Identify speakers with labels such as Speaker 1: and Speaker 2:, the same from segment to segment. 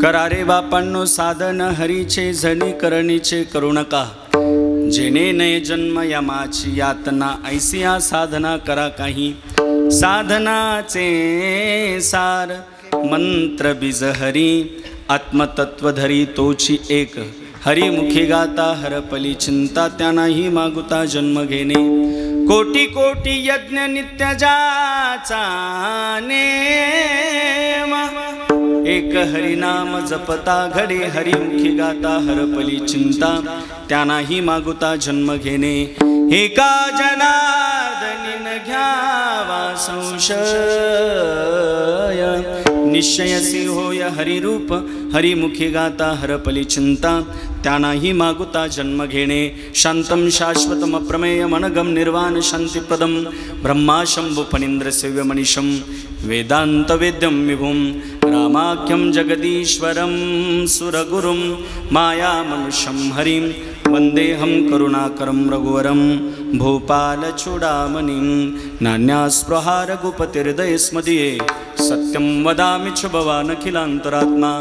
Speaker 1: करारे बापांनो साधन हरीचे झणी करणीचे करू नका, जेणे नये जन्म यमाची यातना, ऐसिया साधना करा काही। साधनाचे सार मंत्र बीज हरी, आत्मतत्व धरी तोची एक, हरी मुखी गाता हरपली चिंता, त्यानाही मागुता जन्म घेणे। कोटी कोटी यज्ञ नित्य जाचा नेम, एक हरिनाम जपता घडे, हरी मुखी गाता हरपली चिंता, त्यानाही मागुता जन्म घेणे। एका जनार्दनीन घ्यावा संशय, निश्चयसी होय हरिरूप, हरिमुखी गाता हरपली चिंता, त्यानाही मागुता जन्म घेणे। शांतम शाश्वतम अप्रमेयम अनगम निर्वाण शांतिप्रदम, ब्रह्मा शंभु फणींद्र सेव्य मनीषम, वेदांत वेद्यम विभुम, रामाख्यम जगदीश्वरम सुरगुरुम, माया मनुष्यम हरिम, वंदेहम करुणाकरम रघुवरम, भूपाल चूडामणिं, नान्यास्पृहा रघुपतिर्दये स्मदीये, सत्यं वदामि च भवानखिलान्तरात्मा,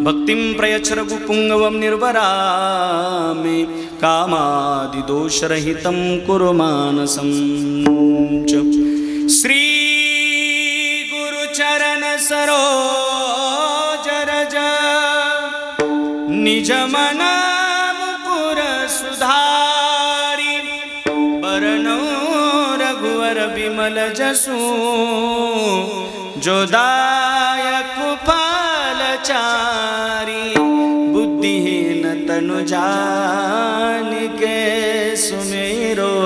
Speaker 1: भक्तिं प्रयच्छ रघुपुङ्गवं निर्वरामि, कामादिदोषरहितं कुरु मानसं च। श्री गुरुचरण सरोज रज, निज मन मुकुर सुधारि, बरनौ रघुवर बिमल जसु, जो दायक फलचारि, बुद्धिहीन तनु जानिके सुमेरो,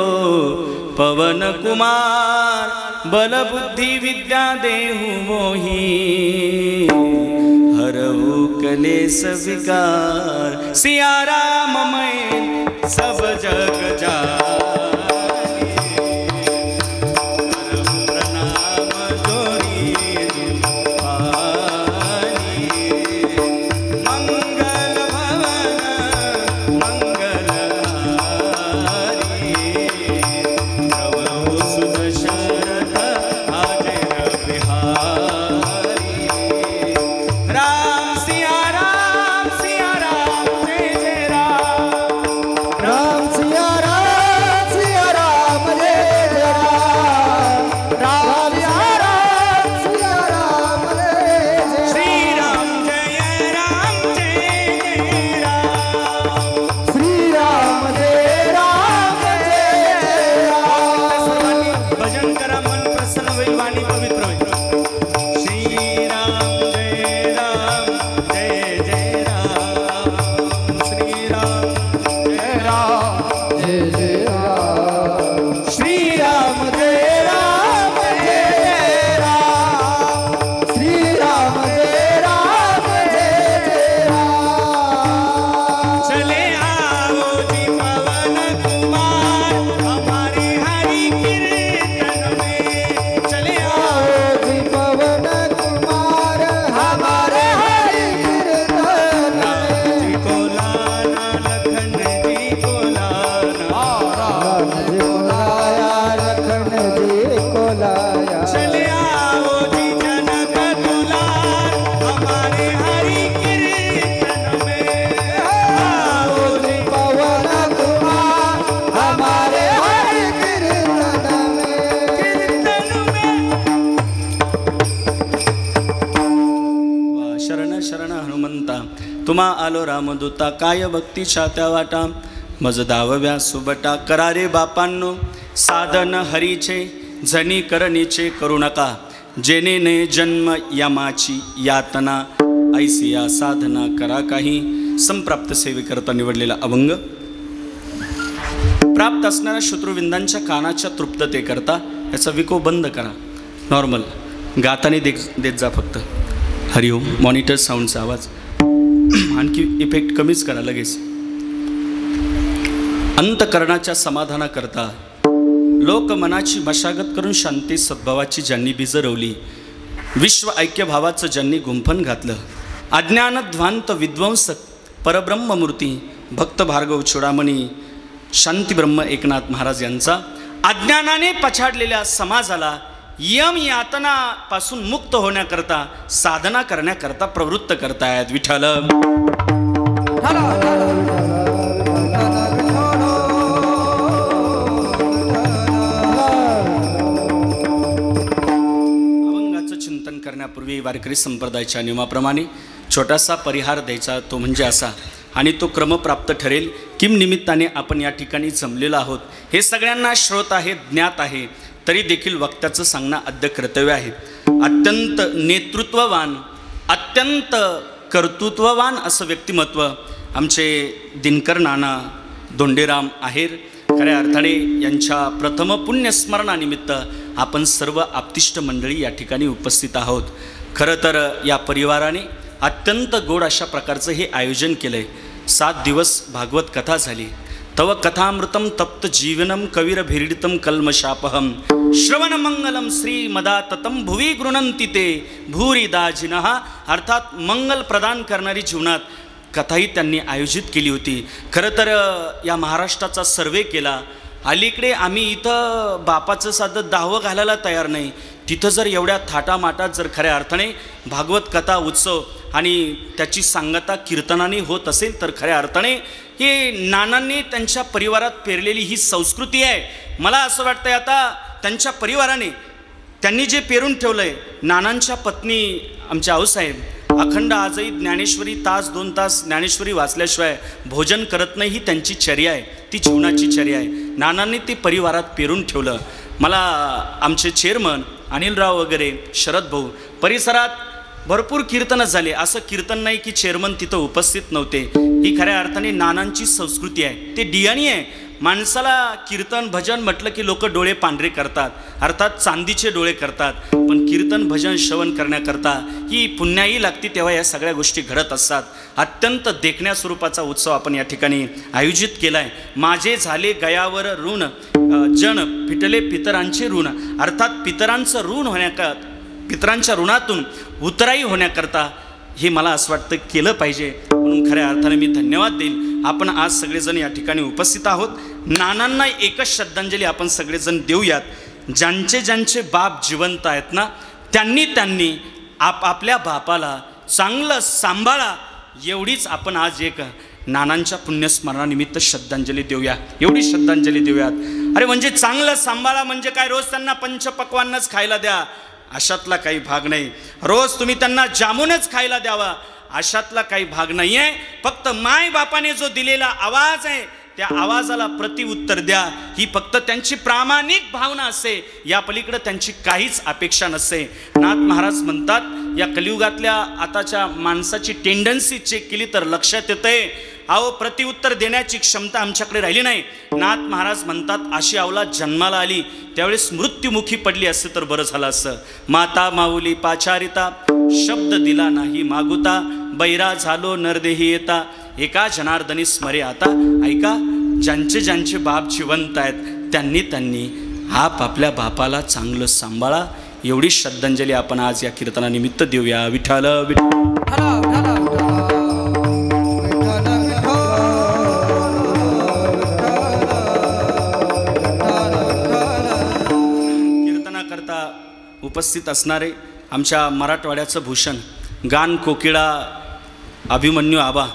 Speaker 1: पवन कुमार बल बुद्धि विद्या देहु मोहि, हरहु कलेस विकार, सिया राम मैं सब जग जानी, प्रणाम जोरी जुहानी, मंगल भवन मंगलहारी, प्रभु सुदशरथ आजय बिहारी, राम सिया राम जय जय राम,
Speaker 2: राम सिया राम जय जय राम, राम सिया राम जय जय
Speaker 1: श्री राम जय राम जय जय राम,
Speaker 2: श्री राम जय राम जय राम।
Speaker 1: भजन करा मन प्रसन्न होईल, वाणी पवित्र होईल। श्री राम जय जय राम, श्री राम जय राम,
Speaker 2: जय जय राम,
Speaker 1: श्री राम जय राम जय
Speaker 2: राम, श्री राम जय राम जय राम।
Speaker 1: चले आओ जी पवन कुमार, हमारे हरि कीर्तन में, चले आओ
Speaker 2: जी पवन कुमार हमारे हरि कीर्तन
Speaker 1: राम जी को लाना, लखन जी को लाना,
Speaker 2: राम जी को लाया, लखन जी को लाया।
Speaker 1: चले आओ जी जनक दुलार, हमारे हरि कीर्तन में, आओ
Speaker 2: जी पवन कुमार हमारे हरि कीर्तन में।
Speaker 1: कीर्तन में। वा शरण शरण हनुमंता, तुम्हा आलो रामदूता, काय भक्तीच्या त्या वाटा, मज धावव्या सुबटा। करारे बापांनो साधन हरीचे, झणी करणीचे करू नका, जेणे नये जन्म यमाची यातना, ऐसिया साधना करा काही। संप्राप्त सेवेकरता निवडलेला अभंग प्राप्त असणाऱ्या शत्रुविंदांच्या कानाच्या तृप्ततेकरता याचा विको बंद करा, नॉर्मल गाताने देत जा फक्त। हरिओम मॉनिटर साऊंडचा आवाज आणखी इफेक्ट कमीच करा लगेच। अंतकरणाच्या समाधानाकरता लोक मनाची मशागत करून शांती सद्भावाची ज्यांनी बीज रोवली, विश्व ऐक्य भावाचं ज्यांनी गुंफण घातलं, अज्ञानध्वांत विध्वंसक परब्रह्ममूर्ती भक्त भार्गव चूडामणी शांती ब्रह्म एकनाथ महाराज यांचा अज्ञानाने पछाडलेल्या समाजाला यम यातनापासून मुक्त होण्याकरता साधना करण्याकरता प्रवृत्त करतायत. विठ्ठल अभंगाचं चिंतन करण्यापूर्वी वारकरी संप्रदायाच्या नियमाप्रमाणे छोटासा परिहार द्यायचा, तो म्हणजे असा, आणि तो क्रमप्राप्त ठरेल. किम निमित्ताने आपण या ठिकाणी जमलेलो आहोत हे सगळ्यांना श्रोत आहे, ज्ञात आहे, तरी देखील वक्त्याचं सांगणं अद्य कर्तव्य आहे. अत्यंत नेतृत्ववान, अत्यंत कर्तृत्ववान असं व्यक्तिमत्व आमचे दिनकर नाना धोंडेराम आहेर. खऱ्या अर्थाने यांच्या प्रथम पुण्यस्मरणानिमित्त आपण सर्व आप्तिष्ट मंडळी या ठिकाणी उपस्थित आहोत. खरं तर या परिवाराने अत्यंत गोड अशा प्रकारचं हे आयोजन केलं आहे. 7 दिवस भागवत कथा झाली. तव कथामृतम तप्त जीवनम कवीर भिरीडितम कल्मशापहम श्रवणमंगलम श्री मदाततम भुवी गृणंती ते भूरी दाजिनः. अर्थात मंगल प्रदान करणारी जीवनात कथाही त्यांनी आयोजित केली होती. खरं तर या महाराष्ट्राचा सर्वे केला. अलीकडे आम्ही इथं बापाचं साधं दावं घालायला तयार नाही. तिथं जर एवढ्या थाटामाटात जर खऱ्या अर्थाने भागवत कथा उत्सव आणि त्याची सांगता कीर्तनाने होत असेल तर खऱ्या अर्थाने हे नानांनी त्यांच्या परिवारात पेरलेली ही संस्कृती आहे. मला असं वाटतंय आता त्यांच्या परिवाराने त्यांनी जे पेरून ठेवलं आहे. नानांच्या पत्नी आमच्या आऊसाहेब अखंड आजही ज्ञानेश्वरी 1-2 तास ज्ञानेश्वरी वाचल्याशिवाय भोजन करत नाही, ही त्यांची चर्या आहे, ती जीवनाची चर्या आहे. नानांनी ती परिवारात पेरून ठेवलं. मला आमचे चेअरमन अनिलराव वगैरे, शरद भाऊ, परिसरात भरपूर कीर्तनं झाले. असं कीर्तन नाही की चेअरमन तिथं उपस्थित नव्हते. ही खऱ्या अर्थाने नानांची संस्कृती आहे, ते डियाणी आहे. माणसाला कीर्तन भजन म्हटलं की लोक डोळे पांढरे करतात, अर्थात चांदीचे डोळे करतात. पण कीर्तन भजन श्रवण करण्याकरता ही पुण्याई लागती, तेव्हा या सगळ्या गोष्टी घडत असतात. अत्यंत देखण्या स्वरूपाचा उत्सव आपण या ठिकाणी आयोजित केला आहे. माझे झाले गयावर ऋण जण फिटले पितरांचे ऋण. अर्थात पितरांचं ऋण पितरांच्या ऋणातून उतराई होण्याकरता हे मला असं वाटतं केलं पाहिजे. म्हणून खऱ्या अर्थाने मी धन्यवाद देईल. आपण आज सगळेजण या ठिकाणी उपस्थित आहोत. नानांना एकच श्रद्धांजली आपण सगळेजण देऊयात. ज्यांचे बाप जिवंत आहेत ना, त्यांनी आपल्या बापाला चांगलं सांभाळा, एवढीच आपण आज एक नानांच्या पुण्यस्मरणानिमित्त श्रद्धांजली देऊया, एवढी श्रद्धांजली देऊयात. अरे म्हणजे चांगलं सांभाळा म्हणजे काय, रोज त्यांना पंचपक्वान्नच खायला द्या अशातला काही भाग नाही. रोज तुम्ही त्यांना जामूनच खायला द्यावा अशातला काही भाग नाही आहे. फक्त माय बापाने जो दिलेला आवाज आहे त्या आवाजाला प्रतिउत्तर द्या, ही फक्त त्यांची प्रामाणिक भावना असते. या पलीकडे त्यांची काहीच अपेक्षा नसते. नाथ महाराज म्हणतात, या कलियुगातल्या आताच्या माणसाची टेंडन्सी चेक केली तर लक्षात येते, अहो प्रतिउत्तर देण्याची क्षमता आमच्याकडे राहिली नाही. नाथ महाराज म्हणतात, अशी अवलाद जन्माला आली त्यावेळेस मृत्युमुखी पडली असते तर बरं झालं असतं. माता माऊली पाचारिता शब्द दिला नाही मागुता, बैरा झालो नरदेही येता एका जनार्दनी स्मरे आता. ऐका, ज्यांचे बाप जिवंत आहेत त्यांनी आपल्या बापाला चांगलं सांभाळा, एवढी श्रद्धांजली आपण आज या कीर्तनानिमित्त देऊया. विठ्ठल कीर्तनाकरता उपस्थित असणारे आमच्या मराठवाड्याचं भूषण गान कोकिळा अभिमन्यू आबा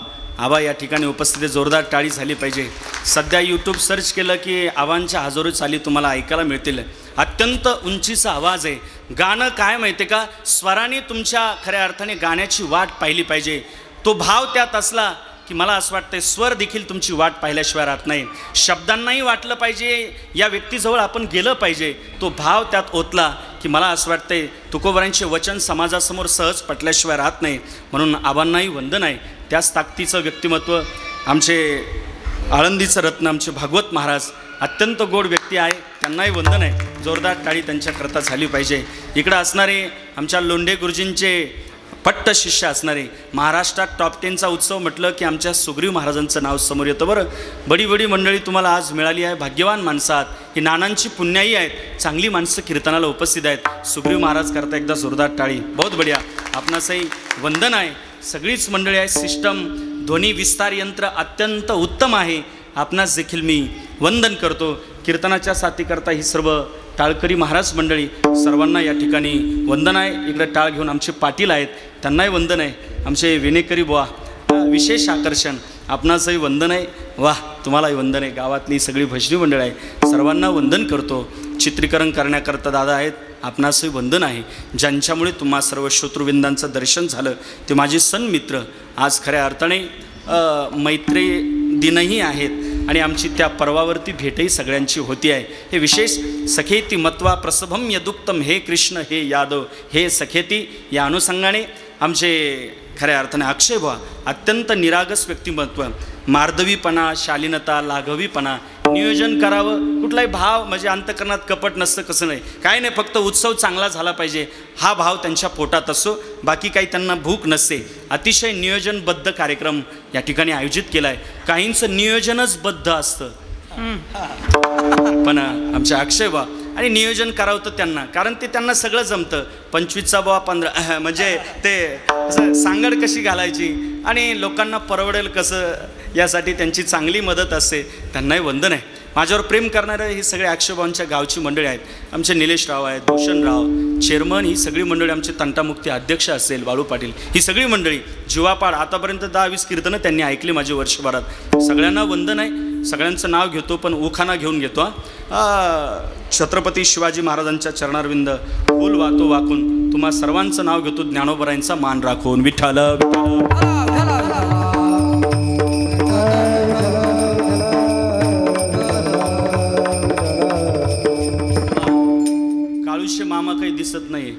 Speaker 1: या ठिकाणी उपस्थित. जोरदार टाळी झाली पाहिजे. सध्या यूट्यूब सर्च केलं की आबांच्या हजारो चाली तुम्हाला ऐकायला मिळतील. अत्यंत उंचीचा आवाज आहे. गाणं काय माहिती आहे का, स्वराने तुमच्या खऱ्या अर्थाने गाण्याची वाट पाहिली पाहिजे. तो भाव त्यात असला की मला असं वाटतंय स्वर देखील तुमची वाट पाहिल्याशिवाय राहत नाही. शब्दांनाही वाटलं पाहिजे, या व्यक्तीजवळ आपण गेलं पाहिजे. तो भाव त्यात ओतला की मला असं वाटतंय तुकोबारांचे वचन समाजासमोर सहज पटल्याशिवाय राहत नाही. म्हणून आबांनाही वंदन आहे. त्याच ताकदीचं व्यक्तिमत्व आमचे आळंदीचं रत्न आमचे भागवत महाराज, अत्यंत गोड व्यक्ती आहे, त्यांनाही वंदन आहे. जोरदार टाळी त्यांच्याकरता झाली पाहिजे. इकडं असणारे आमच्या लोंढे गुरुजींचे पट्ट शिष्य असणारे, महाराष्ट्रात टॉप 10चा उत्सव म्हटलं की आमच्या सुग्रीव महाराजांचं नाव समोर येतं. बरं, बडी मंडळी तुम्हाला आज मिळाली आहे. भाग्यवान माणसं आहात, ही नानांची पुण्याई आहेत, चांगली माणसं कीर्तनाला उपस्थित आहेत. सुग्रीव महाराज करता एकदा जोरदार टाळी. बहुत बढिया, आपणासही वंदन आहे. सगळीच मंडळी आहे. सिस्टम ध्वनी विस्तार यंत्र अत्यंत उत्तम आहे. आपणास देखील मी वंदन करतो. कीर्तनाच्या साथीकरता ही सर्व टाळकरी महाराज मंडळी सर्वांना या ठिकाणी वंदन आहे. इकडे टाळ घेऊन आमचे पाटील आहेत, त्यांनाही वंदन आहे. आमचे विनेकरी बुवा विशेष आकर्षण, आपणाचंही वंदन आहे. वाह, तुम्हालाही वंदन आहे. गावातली सगळी भजनी मंडळ आहे, सर्वांना वंदन करतो. चित्रीकरण करण्याकरता दादा आहेत, आपणासही वंदन आहे. ज्यांच्यामुळे तुम्हा सर्व श्रोतृविंदांचं दर्शन झालं ते माझे सन्मित्र. आज खऱ्या अर्थाने मैत्री दिनही आहेत आणि आमची त्या पर्वावरती भेटही सगळ्यांची होती आहे. हे विशेष सखेती मत्वा प्रसभम यदुक्तम हे कृष्ण हे यादव हे सखेती या अनुषंगाने आमचे खऱ्या अर्थाने अक्षय बुवा अत्यंत निरागस व्यक्तिमत्व, मार्दवीपणा, शालीनता, लाघवीपणा, नियोजन करावं, कुठलाही भाव म्हणजे अंतकरणात कपट नसतं, कसं नाही, काय नाही, फक्त उत्सव चांगला झाला पाहिजे हा भाव त्यांच्या पोटात असो, बाकी काही त्यांना भूक नसते. अतिशय नियोजनबद्ध कार्यक्रम या ठिकाणी आयोजित केला आहे. काहींचं नियोजनच बद्ध असतं, पण आमच्या अक्षय बा आणि नियोजन करावं तर त्यांना, कारण ते त्यांना सगळं जमतं. 25चा बुवा 15 म्हणजे ते सांगड कशी घालायची आणि लोकांना परवडेल कसं यासाठी त्यांची चांगली मदत असते. त्यांनाही वंदन आहे. माझ्यावर प्रेम करणारे ही सगळे अक्षयभावांच्या गावची मंडळी आहेत. आमचे निलेशराव आहेत, भूषणराव चेअरमन, ही सगळी मंडळी, आमचे तंटामुक्ती अध्यक्ष असेल बाळू पाटील, ही सगळी मंडळी जीवापाड आतापर्यंत 10-20 कीर्तनं त्यांनी ऐकली माझे वर्षभरात. सगळ्यांना वंदन आहे. सगळ्यांचं नाव घेतो पण उखाणा घेऊन घेतो. छत्रपती शिवाजी महाराजांच्या चरणारविंद फूल वातो वाकून तुम्हा सर्वांचं नाव घेतो. ज्ञानोबरायांचा मान राखून विठ्ठल काळुशे मामा काही दिसत नाही.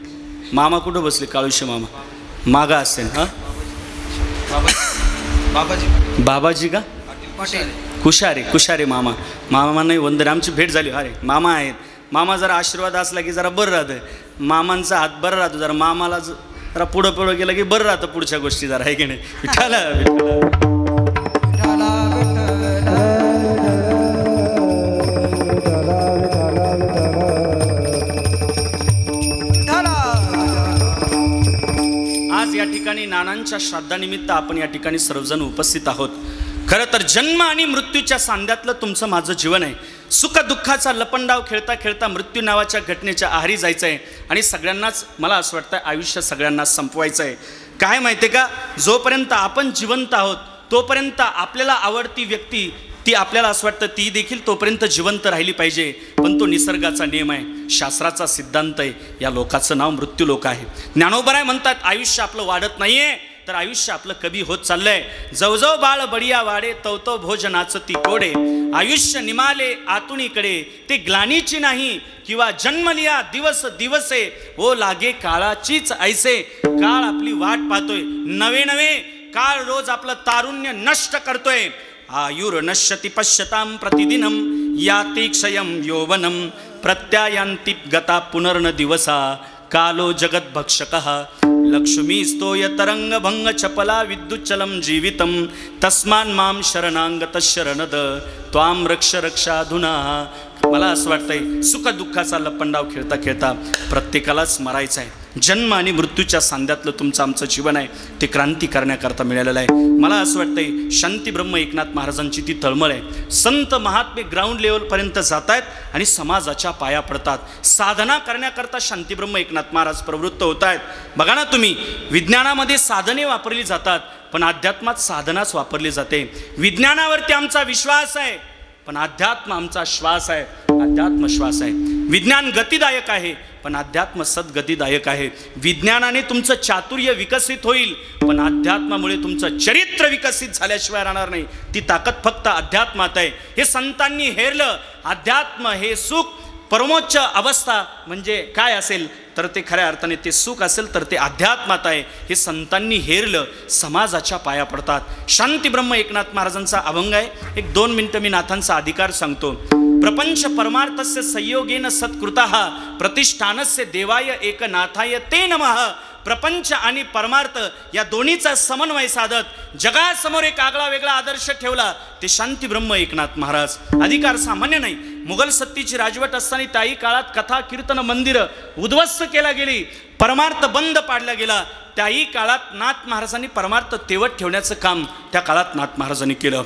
Speaker 1: मामा कुठं बसले? काळुशे मामा मागा असेल. हा बाबाजी का? कुशारे मामा. मामांनाही वंदन. आमची भेट झाली. अरे मामा आहेत. मामा जरा आशीर्वाद असला की जरा बरं राहतं. मामांचा हात बरं राहतो. जरा मामाला जरा पुढं गेलं की बरं राहतं पुढच्या गोष्टी जरा, आहे की नाही. विठ्ठल आज या ठिकाणी नानांच्या श्राद्धानिमित्त आपण या ठिकाणी सर्वजण उपस्थित आहोत. खरं तर जन्म आणि मृत्यूच्या सांध्यातलं तुमचं माझं जीवन आहे. सुख दुःखाचा लपंडाव खेळता खेळता मृत्यू नावाच्या घटनेच्या आहारी जायचं आहे आणि सगळ्यांनाच मला असं वाटतं आयुष्य सगळ्यांना संपवायचं आहे. काय माहिती आहे का, जोपर्यंत आपण जिवंत आहोत तोपर्यंत आपल्याला आवडती व्यक्ती ती आपल्याला असं वाटतं ती देखील तोपर्यंत जिवंत राहिली पाहिजे. पण तो निसर्गाचा नियम आहे, शास्त्राचा सिद्धांत आहे. या लोकाचं नाव मृत्यू लोक आहे. ज्ञानोबराय म्हणतात आयुष्य आपलं वाढत नाहीये तर आयुष्य आपलं कमी होत चाललंय. जवजव बाळ बडिया वाडे तवतो भोजनाचं ती कोडे. आयुष्य निमाले आतुणीकडे ते ग्लानीची नाही किंवा जन्मलिया दिवस दिवसे ओ लागे काळाचीच ऐसे. काळ आपली वाट पाहतोय. नवे नवे काळ रोज आपलं तारुण्य नष्ट करतोय. आयुर नश्यति पश्यतां प्रतिदिनं याति क्षयं यौवनं प्रत्यायांति गता पुनर्न दिवसा कालो जगद्भक्षकः. लक्ष्मीस्तोय तरंगभंग चपला विद्युच्चलं जीवितं तस्मान् मां शरणांगत शरणद त्वां रक्ष रक्षाधुना. मला असं वाटतंय सुख दुःखाचा लपंडाव खेळता खेळता प्रत्येकालाच मरायचं आहे. जन्म आणि मृत्यूच्या सांध्यातलं तुमचं आमचं जीवन आहे ते क्रांती करण्याकरता मिळालेलं आहे. मला असं वाटतंय शांती ब्रह्म एकनाथ महाराजांची ती तळमळ आहे. संत महात्मे ग्राउंड लेवलपर्यंत जात आहेत आणि समाजाच्या पाया पडतात. साधना करण्याकरता शांती ब्रह्म एकनाथ महाराज प्रवृत्त होत आहेत. बघा ना तुम्ही, विज्ञानामध्ये साधने वापरली जातात पण अध्यात्मात साधनाच वापरली जाते. विज्ञानावरती आमचा विश्वास आहे पण अध्यात्म आमचा श्वास आहे. अध्यात्म श्वास आहे. विज्ञान गतिदायक आहे पण अध्यात्म सद्गतिदायक आहे. विज्ञानाने तुमचं चातुर्य विकसित होईल पण अध्यात्मामुळे तुमचं चरित्र विकसित झाल्याशिवाय राहणार नाही. ती ताकद फक्त अध्यात्मात आहे. हे संतांनी हेरलं. अध्यात्म हे सुख परमोच्च अवस्था म्हणजे काय असेल तर ते खऱ्या अर्थाने ते सुख असेल तर ते अध्यात्मात आहे. हे संतांनी हेरलं. समाजाच्या पाया पडतात. शांती ब्रह्म एकनाथ महाराजांचा अभंग आहे. 1-2 मिनिटं मी नाथांचा अधिकार सांगतो. प्रपंच परमार्थस्य संयोगेन सत्कृतः प्रतिष्ठानस्य देवाय एकनाथाय ते नमः. प्रपंच आणि परमार्थ या दोन्हीचा समन्वय साधत जगासमोर एक आगळा वेगळा आदर्श ठेवला ते शांती ब्रह्म एकनाथ महाराज. अधिकार सामान्य नाही. मुघल सत्तेची राजवट असताना त्याही काळात कथा कीर्तन मंदिरं उद्ध्वस्त केला गेली. परमार्थ बंद पाडला गेला. त्याही काळात नाथ महाराजांनी परमार्थ तेवत ठेवण्याचं काम त्या काळात नाथ महाराजांनी केलं.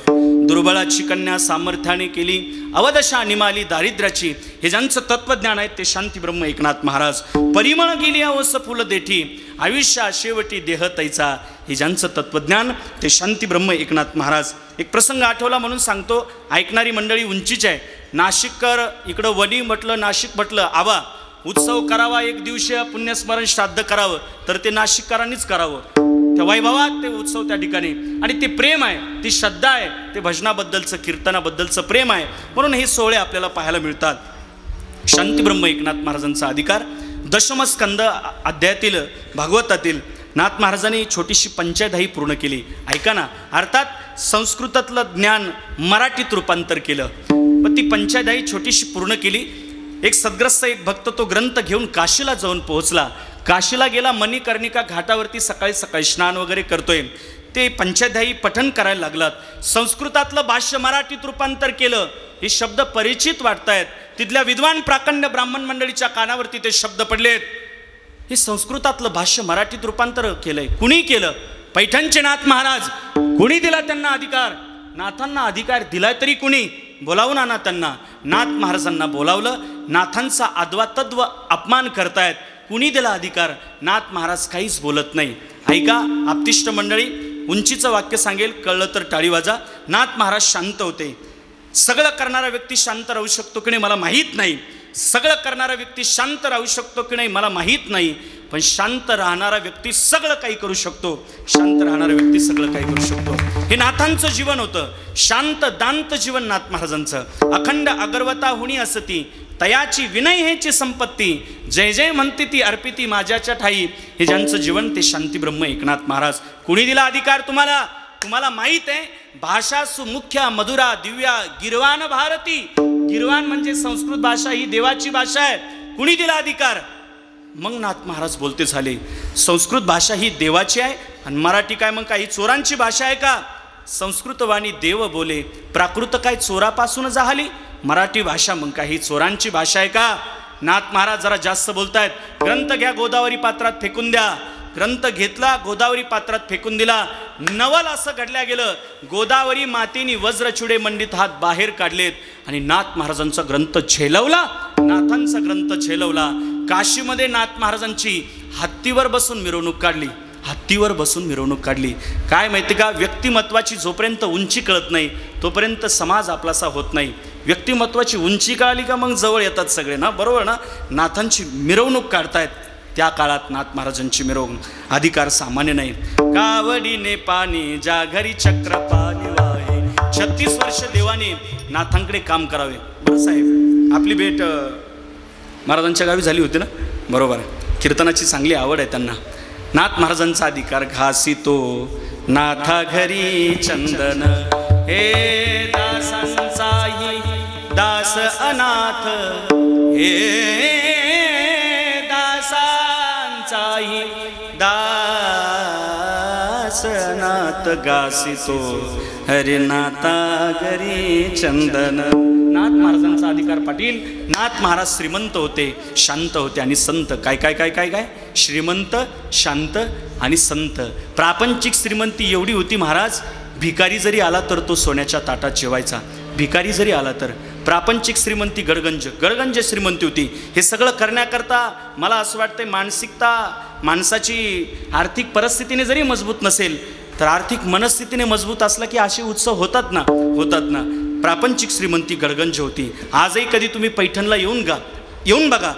Speaker 1: दुर्बळाची कन्या सामर्थ्याने केली, अवदशा निमाली दारिद्र्याची, हे ज्यांचं तत्वज्ञान आहे ते शांती ब्रह्म एकनाथ महाराज. परिमळ गेली अवस फुल देठी, आयुष्या शेवटी देह तैचा, हे ज्यांचं तत्वज्ञान ते शांती ब्रह्म एकनाथ महाराज. एक प्रसंग आठवला म्हणून सांगतो, ऐकणारी मंडळी उंचीच आहे. नाशिककर इकडं वणी म्हटलं, नाशिक म्हटलं, आवा उत्सव करावा, एक दिवशीय पुण्यस्मरण श्राद्ध करावं तर ते नाशिककरांनीच करावं. त्या वैभवात ते उत्सव त्या ठिकाणी, आणि ते प्रेम आहे, ती श्रद्धा आहे, ते भजनाबद्दलचं कीर्तनाबद्दलचं प्रेम आहे, म्हणून हे सोहळे आपल्याला पाहायला मिळतात. शांती ब्रह्म एकनाथ महाराजांचा अधिकार. दशमस्कंद अध्यायातील भागवतातील नाथ महाराजांनी छोटीशी पंचायतही पूर्ण केली. ऐका ना, अर्थात संस्कृतातलं ज्ञान मराठीत रूपांतर केलं, पण ती पंचायतही छोटीशी पूर्ण केली. एक सद्ग्रस्त एक भक्त तो ग्रंथ घेऊन काशीला जाऊन पोहोचला. काशीला गेला, मणिकर्णिका घाटावरती सकाळी सकाळी स्नान वगैरे करतोय. ते पंचाध्यायी पठण करायला लागलात. संस्कृतातलं भाष्य मराठीत रूपांतर केलं. हे शब्द परिचित वाटतायत. तिथल्या विद्वान प्राकण्य ब्राह्मण मंडळीच्या कानावरती ते शब्द पडलेत. हे संस्कृतातलं भाष्य मराठीत रूपांतर केलंय. कुणी केलं? पैठणचे नाथ महाराज. कुणी दिला त्यांना अधिकार? नाथांना अधिकार दिलाय तरी कुणी? बोलावून आणा त्यांना. नाथ महाराजांना बोलावलं. नाथांचा आदवा तद्व अपमान करतायत. कुणी दिला अधिकार? नाथ महाराज काहीच बोलत नाही. ऐका आपतिष्ट मंडळी, उंचीचं वाक्य सांगेल, कळलं तर टाळी वाजा. नाथ महाराज शांत होते. सगळं करणारा व्यक्ती शांत राहू शकतो की नाही मला माहीत नाही. सगळं करणारा व्यक्ती शांत राहू शकतो की नाही मला माहीत नाही. पण शांत राहणारा व्यक्ती सगळं काही करू शकतो. शांत राहणारा व्यक्ती सगळं काही करू शकतो. हे नाथांचं जीवन होतं. शांत दांत जीवन नाथ महाराजांचं. अखंड अगरवता हुणी असती, तयाची विनय हेची संपत्ती, जय जय म्हणते ती अर्पिती माझ्याच्या ठाई, हे ज्यांचं जीवन ते शांती ब्रह्म एकनाथ महाराज. कुणी दिला अधिकार तुम्हाला? तुम्हाला माहीत आहे, भाषा सुमुख्या मधुरा दिव्या गिरवान भारती. गिरवान म्हणजे संस्कृत भाषा, ही देवाची भाषा आहे. कुणी दिला अधिकार? मग नाथ महाराज बोलते झाले, संस्कृत भाषा ही देवाची आहे आणि मराठी काय मग काही चोरांची भाषा आहे का? संस्कृत वाणी देव बोले, प्राकृत काय चोरापासून जाहली. मराठी भाषा मग काही चोरांची भाषा आहे का? नाथ महाराज जरा जास्त बोलतायत. ग्रंथ घ्या, गोदावरी पात्रात फेकून द्या. ग्रंथ घेतला, गोदावरी पात्रात फेकून दिला. नवल असं घडल्या गेलं, गोदावरी मातेनी वज्रचुडे मंडित हात बाहेर काढलेत आणि नाथ महाराजांचा ग्रंथ झेलवला. नाथांचा ग्रंथ झेलवला. काशीमध्ये नाथ महाराजांची हत्तीवर बसून मिरवणूक काढली. हत्तीवर बसून मिरवणूक काढली. काय माहिती का, व्यक्तिमत्वाची जोपर्यंत उंची कळत नाही तोपर्यंत समाज आपलासा होत नाही. व्यक्तिमत्वाची उंची कळाली का मग जवळ येतात सगळे ना, बरोबर ना. नाथांची मिरवणूक काढतायत. त्या काळात नाथ महाराजांची मिरवणूक. अधिकार सामान्य नाही. कावडीने पाणी ज्या घरी चक्र पाणी वाहे, 36 वर्ष देवाने नाथांकडे काम करावे. बरं साहेब, आपली भेट महाराजांच्या गावी झाली होती ना, बरोबर. कीर्तनाची चांगली आवड आहे त्यांना. नाथ महाराजांचा अधिकार. घासितो नाथा घरी चंदन, हे दासांचाही दास अनाथ, हे दासांचाही दास अनाथ. घासितो हरिनाथा घरी चंदन. नाथ महाराजांचा अधिकार. पाटील, नाथ महाराज श्रीमंत होते, शांत होते आणि संत. काय काय काय काय काय श्रीमंत, शांत आणि संत. प्रापंचिक श्रीमंती एवढी होती महाराज, भिकारी जरी आला तर तो सोन्याच्या ताटात जेवायचा. भिकारी जरी आला तर. प्रापंचिक श्रीमंती गडगंज, गडगंज श्रीमंती होती. हे सगळं करण्याकरता मला असं वाटतंय मानसिकता, माणसाची आर्थिक परिस्थितीने जरी मजबूत नसेल तर आर्थिक मनस्थितीने मजबूत असला की असे उत्सव होतात ना, होतात ना. प्रापंचिक श्रीमंती गडगंज होती. आजही कधी तुम्ही पैठणला येऊन बघा.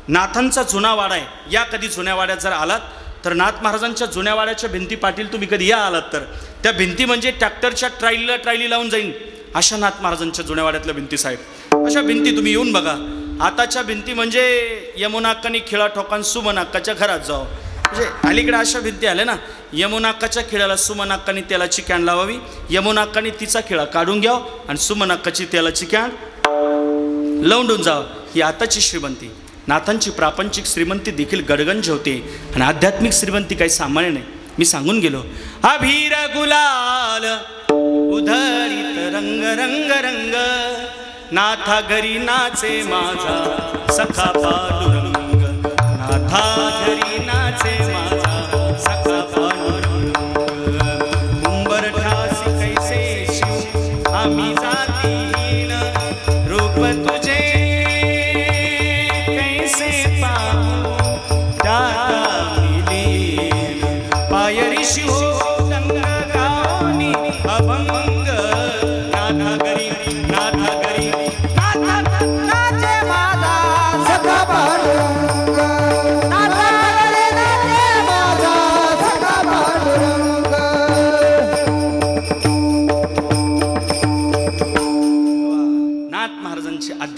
Speaker 1: नाथांचा जुना वाडा आहे. या कधी जुन्या वाड्यात जर आलात तर नाथ महाराजांच्या जुन्या वाड्याच्या भिंती, पाटील तुम्ही कधी या आलात तर त्या भिंती म्हणजे ट्रॅक्टरच्या ट्रायली लावून जाईन अशा नाथ महाराजांच्या जुन्या वाड्यातल्या भिंती साहेब. अशा भिंती तुम्ही येऊन बघा. आताच्या भिंती म्हणजे यमुनाक्कानी खिळा ठोकान सुमनाक्काच्या घरात जावं, म्हणजे अलीकडे अशा भिंती आल्या ना. यमुनाक्काच्या खिळ्याला सुमनाक्कानी तेलाची कॅन लावावी, यमुनाक्कानी तिचा खिळा काढून घ्यावं आणि सुमनाक्काची तेलाची कॅन लवंडून जावं. ही आताची श्रीमंती. नाथांची प्रापंचिक श्रीमंती देखील गडगंज होते आणि आध्यात्मिक श्रीमंती काही सामान्य नाही. मी सांगून गेलो. अभीर गुलाल उधळीत रंग रंग रंग, नाथा घरी नाचे माझा सखा पांडुरंग, नाथा घरी नाचे माझा सखा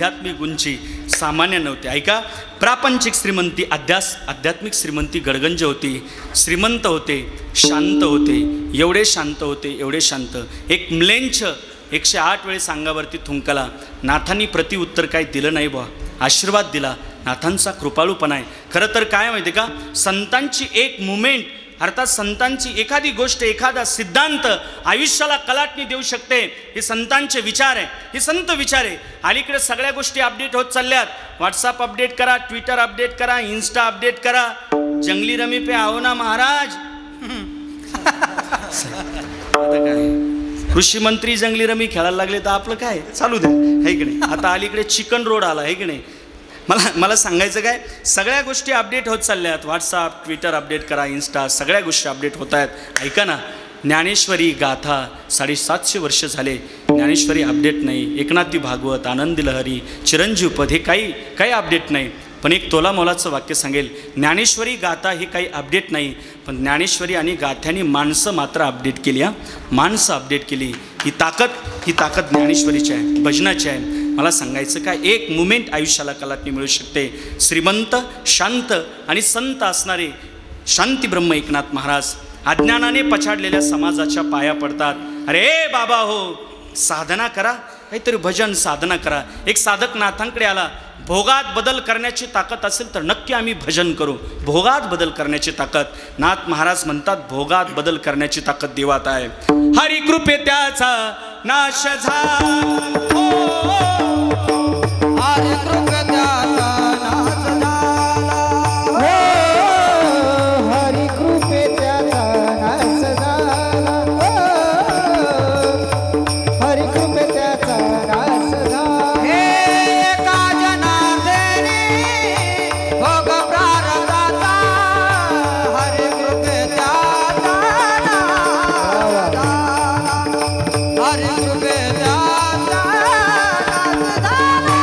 Speaker 1: आध्यात्मिक उंची सामान्य नव्हती. ऐका, प्रापंचिक श्रीमंती आध्यात्मिक श्रीमंती गडगंज होती. श्रीमंत होते, शांत होते, एवढे शांत होते, एवढे शांत. एक म्लेंछ 108 वेळेस अंगावरती थुंकला. नाथांनी प्रतिउत्तर काही दिलं नाही बुवा, आशीर्वाद दिला. नाथांचा कृपाळूपणा आहे. खरं तर काय माहिती का, संतांची एक मुमेंट अर्थात संतांची एखादी गोष्ट, एखादा सिद्धांत आयुष्याला कलाटणी देऊ शकते. हे संतांचे विचार आहे, हे संत विचार आहे. अलीकडे सगळ्या गोष्टी अपडेट होत चालल्यात. व्हॉट्सअप अपडेट करा, ट्विटर अपडेट करा, इन्स्टा अपडेट करा. जंगली रमी पे आओ ना महाराज. आता काय, कृषी मंत्री जंगली रमी खेळायला लागले तर आपलं काय चालू दे, है की नाही. आता अलीकडे चिकन रोड आला, है की नाही. मला सांगायचं काय, सगळ्या गोष्टी अपडेट होत चालल्यात. व्हॉट्सअप, ट्विटर अपडेट करा, इन्स्टा, सगळ्या गोष्टी अपडेट होत आहेत. ऐका ना, ज्ञानेश्वरी गाथा 750 वर्ष झाले, ज्ञानेश्वरी अपडेट नाही. एकनाथी भागवत, आनंदी लहरी, चिरंजीव पद हे काही अपडेट नाही. पण एक तोला मोलाचं वाक्य सांगेल, ज्ञानेश्वरी गाथा हे काही अपडेट नाही, पण ज्ञानेश्वरी आणि गाथ्यांनी माणसं मात्र अपडेट केली. माणसं अपडेट केली. ही ताकद ज्ञानेश्वरीची आहे, भजनाची आहे. मला सांगायचं काय, एक मुमेंट आयुष्याला कलाटणी मिळू शकते. श्रीमंत, शांत आणि संत असणारे शांती ब्रह्म एकनाथ महाराज अज्ञानाने पछाडलेल्या समाजाच्या पाया पडतात. अरे बाबा हो, साधना करा, काहीतरी भजन साधना करा. एक साधक नाथांकडे आला, भोगात बदल करण्याची ताकद असेल तर नक्की आम्ही भजन करू. भोगात बदल करण्याची ताकद, नाथ महाराज म्हणतात, भोगात बदल करण्याची ताकद देवात आहे. हरी कृपे त्याचा नाश झाला,
Speaker 2: हरी कृपे त्याचा नाश झाला, हरी कृपे त्याचा नाश झाला, हरी कृपे त्याचा नाश झाला. हे एका जनार्दनी भोग प्रारब्धाचा, हरी कृपे त्याचा नाश झाला, हरी कृपे त्याचा नाश झाला.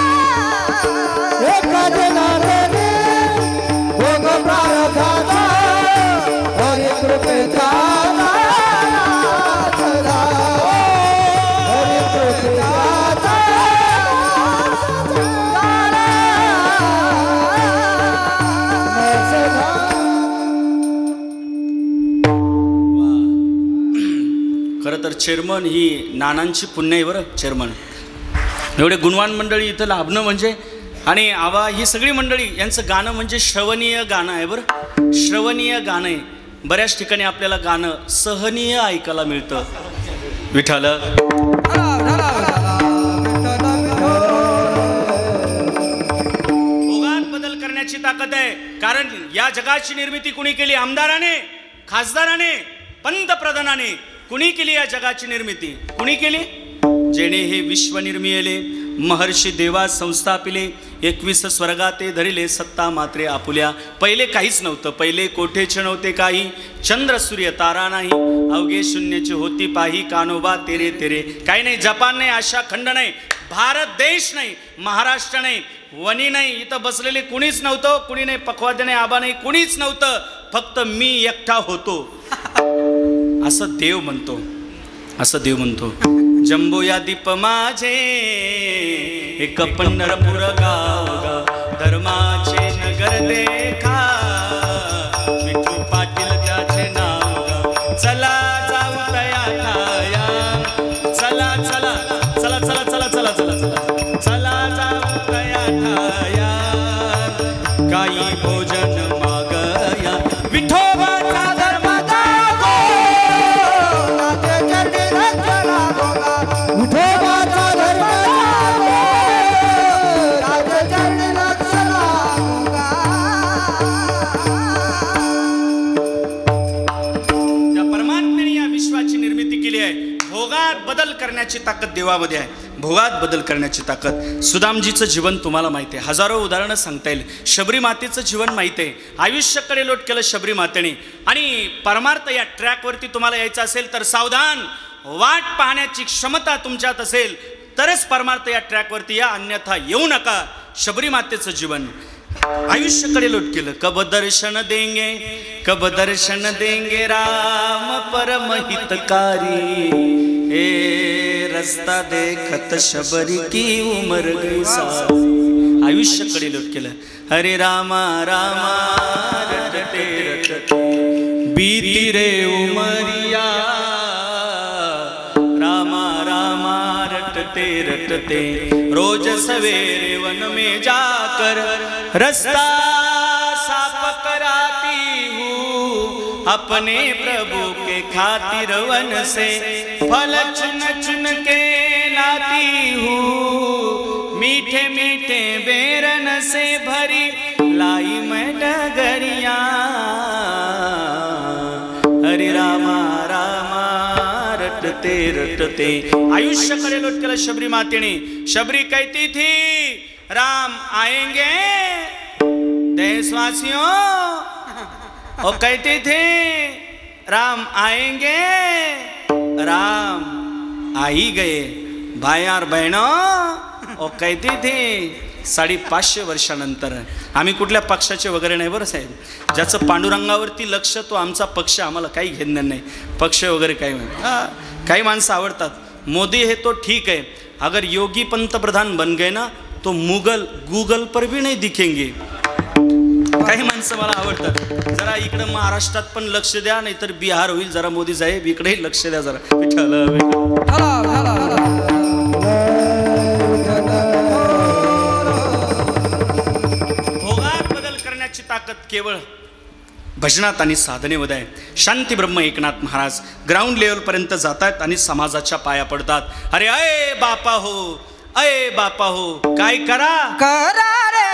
Speaker 2: एका जनार्दनी भोग प्रारब्धाचा, हरी कृपे त्याचा नाश झाला, हरी कृपे त्याचा नाश झाला.
Speaker 1: खरं तर चेअरमन ही नानांची पुण्य आहे बरं. चेअरमन एवढे गुणवान मंडळी इथं लाभणं म्हणजे, आणि आवा ही सगळी मंडळी यांचं गाणं म्हणजे श्रवणीय गाणं आहे बरं. श्रवणीय गाणं आहे. बऱ्याच ठिकाणी आपल्याला गाणं सहनीय ऐकायला मिळतं. विठ्ठल भोगात बदल करण्याची ताकद आहे. कारण या जगाची निर्मिती कुणी केली? आमदाराने, खासदाराने, पंतप्रधानाने. कुणी केली या जगाची निर्मिती? कुणी केली? जेणे हे विश्व निर्मिले, महर्षी देवा संस्थापिले, 21 स्वर्गाते धरिले, सत्ता मात्रे आपुल्या. पहिले काहीच नव्हतं. पहिले कोठेचे नव्हते काही, चंद्र सूर्य तारा नाही, अवघे शून्याची होती पाही, कानोबा तेरे तेरे. काही नाही, जपान नाही, आशा खंड नाही, भारत देश नाही, महाराष्ट्र नाही, वनी नाही, इथं बसलेले कुणीच नव्हतं. कुणी नाही, पखवाद्य नाही, आबा नाही, कुणीच नव्हतं. फक्त मी एकटा होतो. असं देव म्हणतो, असं देव म्हणतो. जंबो या दीप माझे एक पंढरपूर गाव, धर्माचे नगर देखा, विठू पाटील त्याचे नाव. चला जाऊ तया ठाया, चला चला चला चला चला चला चला चला चला जाऊ तया ठाया, काही भोजन मागया, विठोबाचा धर्म जागो,
Speaker 2: नाथे चरणी रक्षणा भोगा, विठोबाचा धर्म जागो, नाथे चरणी रक्षणा भोगा.
Speaker 1: त्या परमात्म्याने या विश्वाची निर्मिती केली आहे. भोगात बदल करण्याची ताकद देवामध्ये आहे. भोगात बदल करण्याची ताकद. सुदामजीचं जीवन तुम्हाला माहिती आहे. हजारो उदाहरणं सांगता येईल. शबरी मातेचं जीवन माहिती आहे. आयुष्याकडे लोट केलं शबरी मातेने. आणि परमार्थ या ट्रॅकवरती तुम्हाला यायचं असेल तर सावधान, वाट पाहण्याची क्षमता तुमच्यात असेल तरच परमार्थ या ट्रॅकवरती या, अन्यथा येऊ नका. शबरी मातेचं जीवन आयुष्याकडे लोट केलं. कब दर्शन देंगे, कब दर्शन देंगे राम परम हितकारी. ए रस्ता देखत शबरी की उमर गई सारी, आयुष्याकडे लोट केलं. हरे रामा रामा रटते रटते बीती रे उमरिया, रामा रामा रटते रटते रोज सवेरे वन में जाकर रास्ता साफ कराती हूँ, अपने प्रभु के खातिर वन से फल चुन चुन के लाती हूँ, मीठे मीठे बेरन से भरी लाई मैं डगरिया. हरे रामा रामा रटते रटते आयुष्याकडे लोट केलं शबरी मातेने. शबरी कहती थी राम आएंगे देशवासियों, और कहती थी राम आएंगे, राम आ ही गए भाई और बहनों. और कहती थी 550 वर्षानंतर. आम्ही कुठल्या पक्षाचे वगैरे नाही बरं साहेब, ज्याचं पांडुरंगावरती लक्ष तो आमचा पक्ष, आम्हाला काही घेणं नाही पक्ष वगैरे काही नाही. काही माणसं आवडतात. मोदी है तो ठीक है, अगर योगी पंतप्रधान बन गए ना तो मुगल गूगल पर भी नहीं दिखेंगे. काही माणसं मला आवडतात. जरा इकडं महाराष्ट्रात पण लक्ष द्या, नाहीतर बिहार होईल. जरा मोदी साहेब इकडेही लक्ष द्या जरा. भोगात बदल करण्याची ताकद केवळ भजनात आणि साधनेमध्ये आहे. शांती ब्रह्म एकनाथ महाराज ग्राउंड लेवलपर्यंत जात आहेत आणि समाजाच्या पाया पडतात. अरे अय बापा हो, अय बापा हो, काय करा
Speaker 2: करा रे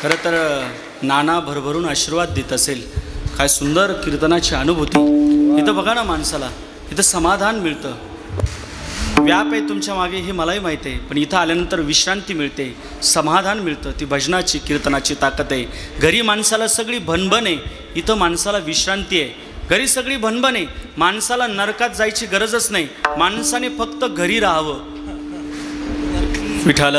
Speaker 1: खरं तर नाना भरभरून आशीर्वाद देत असेल. काय सुंदर कीर्तनाची अनुभूती. इथं बघा ना माणसाला, इथं समाधान मिळतं. व्याप आहे तुमच्या मागे हे मलाही माहीत आहे, पण इथं आल्यानंतर विश्रांती मिळते, समाधान मिळतं. ती भजनाची कीर्तनाची ताकद आहे. घरी माणसाला सगळी भनभन आहे, इथं माणसाला विश्रांती आहे. घरी सगळी भनभन आहे, माणसाला नरकात जायची गरजच नाही, माणसाने फक्त घरी राहावं. विठाल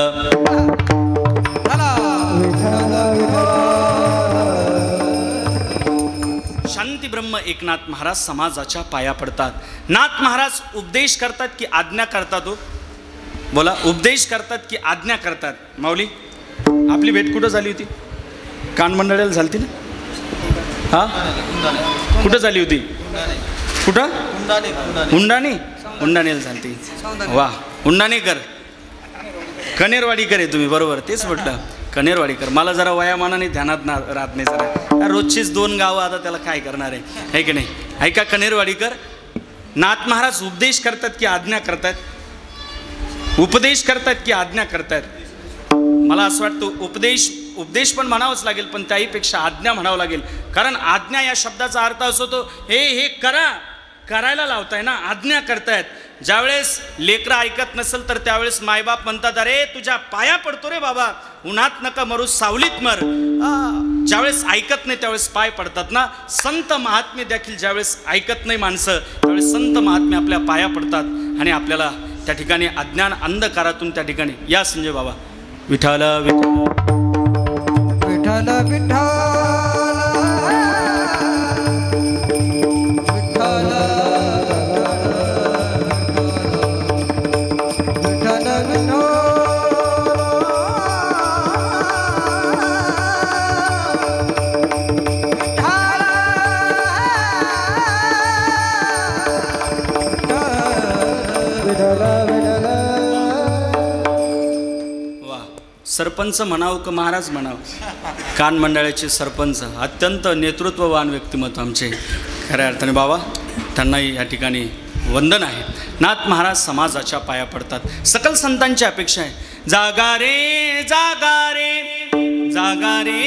Speaker 1: शांती ब्रह्म एकनाथ महाराज समाजाच्या पाया पडतात. नाथ महाराज उपदेश करतात की आज्ञा करतात? हो बोला, उपदेश करतात की आज्ञा करतात? माऊली, आपली भेट कुठं झाली होती? कान मंडळाला झाली ना? हा, कुठं झाली होती? कुठं? हुंडाणे. हुंडाणेला झाली. वा, हुंडाणेकर, कनेरवाडीकर आहे तुम्ही, बरोबर तेच म्हटलं, कनेरवाडीकर. मला जरा वयामानाने ध्यानात राहत नाही जरा, रोजचीच 2 गावं, आता त्याला काय करणार आहे की नाही? ऐका कनेरवाडीकर, नाथ महाराज उपदेश करतात की आज्ञा करतात? उपदेश करतात की आज्ञा करतात? मला असं वाटतं उपदेश पण म्हणावंच लागेल, पण त्याहीपेक्षा आज्ञा म्हणावं लागेल. कारण आज्ञा या शब्दाचा अर्थ असं होतो, हे करायला लावताय ना, आज्ञा करतायत. ज्यावेळेस लेकरं ऐकत नसेल तर त्यावेळेस मायबाप म्हणतात, अरे तुझ्या पाया पडतो रे बाबा, उन्हात नका मरू, सावलीत मर. ज्यावेळेस ऐकत नाही त्यावेळेस पाय पडतात ना. संत महात्मे देखील ज्यावेळेस ऐकत नाही माणसं, त्यावेळेस संत महात्मे आपल्या पाया पडतात आणि आपल्याला त्या ठिकाणी अज्ञान अंधकारातून त्या ठिकाणी. या संजय बाबा, विठाल विठाल
Speaker 2: विठ्ठल विठ्ठल
Speaker 1: सरपंच म्हणावं का महाराज म्हणावं? कान मंडळाचे सरपंच अत्यंत नेतृत्ववान व्यक्तिमत्व आमचे खऱ्या अर्थाने. बाबा, त्यांनाही या ठिकाणी वंदन आहे. नाथ महाराज समाजाच्या पाया पडतात. सकल संतांची अपेक्षा आहे, जागा रे जागा रे जागा रे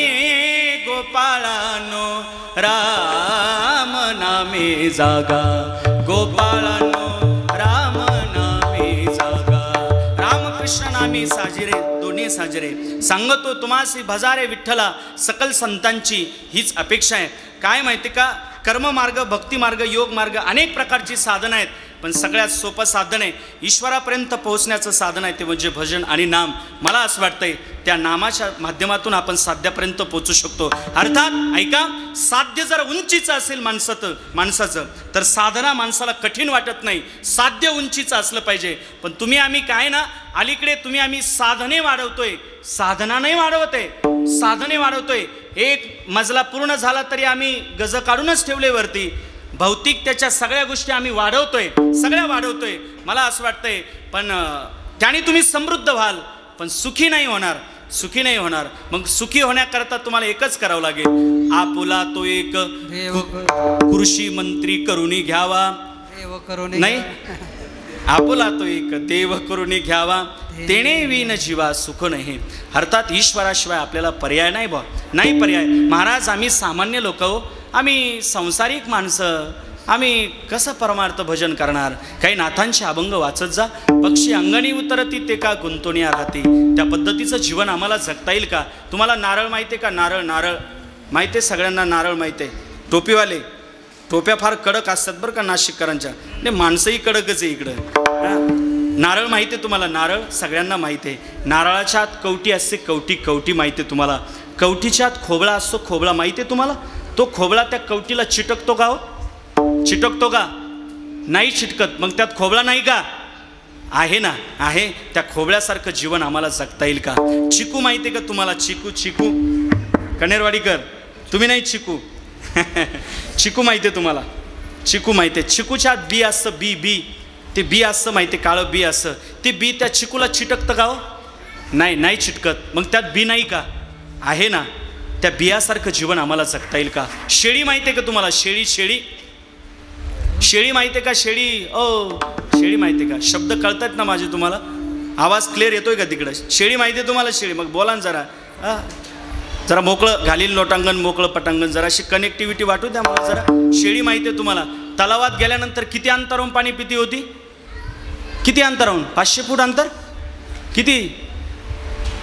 Speaker 1: गोपाळानो, राम नामे जागा गोपाळानो, राम नामे जागा. रामकृष्ण नामे साजिरे दोन्ही साजरे, सांगतो तुम्हासी भजारे विठ्ठला. सकल संतांची हीच अपेक्षा आहे. काय माहिती का, कर्ममार्ग, भक्तिमार्ग, योग मार्ग, अनेक प्रकारची साधनं आहेत, पण सगळ्यात सोपं साधन आहे, ईश्वरापर्यंत पोहोचण्याचं साधन आहे, ते म्हणजे भजन आणि नाम. मला असं वाटतंय त्या नामाच्या माध्यमातून आपण साध्यापर्यंत पोहोचू शकतो. अर्थात ऐका, साध्य जर उंचीचं असेल माणसाचं तर साधना माणसाला कठीण वाटत नाही, साध्य उंचीचं असलं पाहिजे. पण तुम्ही आम्ही काय ना, अलीकडे तुम्ही आम्ही साधने वाढवतोय, साधना नाही वाढवतोय, साधने वाढवतोय. एक मजला पूर्ण झाला तरी आम्ही गज काढूनच ठेवले वरती. भौतिक त्याच्या सगळ्या गोष्टी आम्ही वाढवतोय, सगळ्या वाढवतोय. मला असं वाटतंय, पण त्याने तुम्ही समृद्ध व्हाल, पण सुखी नाही होणार, सुखी नाही होणार. मग सुखी होण्याकरता तुम्हाला एकच करावं लागेल, आपुला तो एक कृषी मंत्री करुणी घ्यावा. नाही, आपुला तो एक देव करुणी घ्यावा, तेणे विन जीवा सुख नाही. अर्थात ईश्वराशिवाय आपल्याला पर्याय नाही बा, नाही पर्याय. महाराज, आम्ही सामान्य लोक हो, आम्ही संसारिक माणसं, आम्ही कसं परमार्थ भजन करणार? काही नाथांचे अभंग वाचत जा. पक्षी अंगणी उतरती ते का गुंतवणी राहते, त्या पद्धतीचं जीवन आम्हाला जगता येईल का? तुम्हाला नारळ माहिती आहे का? नारळ माहिती आहे सगळ्यांना, नारळ माहिती आहे. टोपीवाले टोप्या फार कडक असतात बरं का नाशिककरांच्या, नाही माणसंही कडकच आहे इकडं. नारळ माहिती आहे तुम्हाला? नारळ सगळ्यांना माहिती आहे. नारळाच्या आत कवटी असते, कवटी माहिती आहे तुम्हाला? कवटीच्या आत खोबळा असतो, खोबळा माहिती आहे तुम्हाला? तो खोबळा त्या कवटीला चिटकतो का? हो, चिटकतो का? नाही चिटकत. मग त्यात खोबळा नाही का? आहे ना, आहे. त्या खोबळ्यासारखं जीवन आम्हाला जगता येईल का? चिकू माहिती आहे का तुम्हाला? चिकू कनेरवाडीकर, तुम्ही नाही चिकू चिकू माहिती आहे तुम्हाला? चिकू माहिती आहे? चिकूच्या आत बी असतं, बी ते बी असतं माहिती आहे, काळं बी असतं. ते बी त्या चिकूला चिटकतं का? हो, नाही चिटकत. मग त्यात बी नाही का? आहे ना. त्या बियासारखं जीवन आम्हाला जगता येईल का? शेळी माहिती आहे का तुम्हाला? शेळी माहिती आहे का? शेळी माहिती आहे का? शब्द कळतात ना माझे तुम्हाला? आवाज क्लिअर येतोय का तिकडं? शेळी माहिती आहे तुम्हाला? शेळी, मग बोला ना जरा मोकळं घालील लोटांगण, मोकळं पटांगण, जराशी कनेक्टिव्हिटी वाटू द्या मला जरा. शेळी माहिती आहे तुम्हाला? तलावात गेल्यानंतर किती अंतरावरून पाणी पिती होती? किती अंतराहून? 500 फूट अंतर. किती?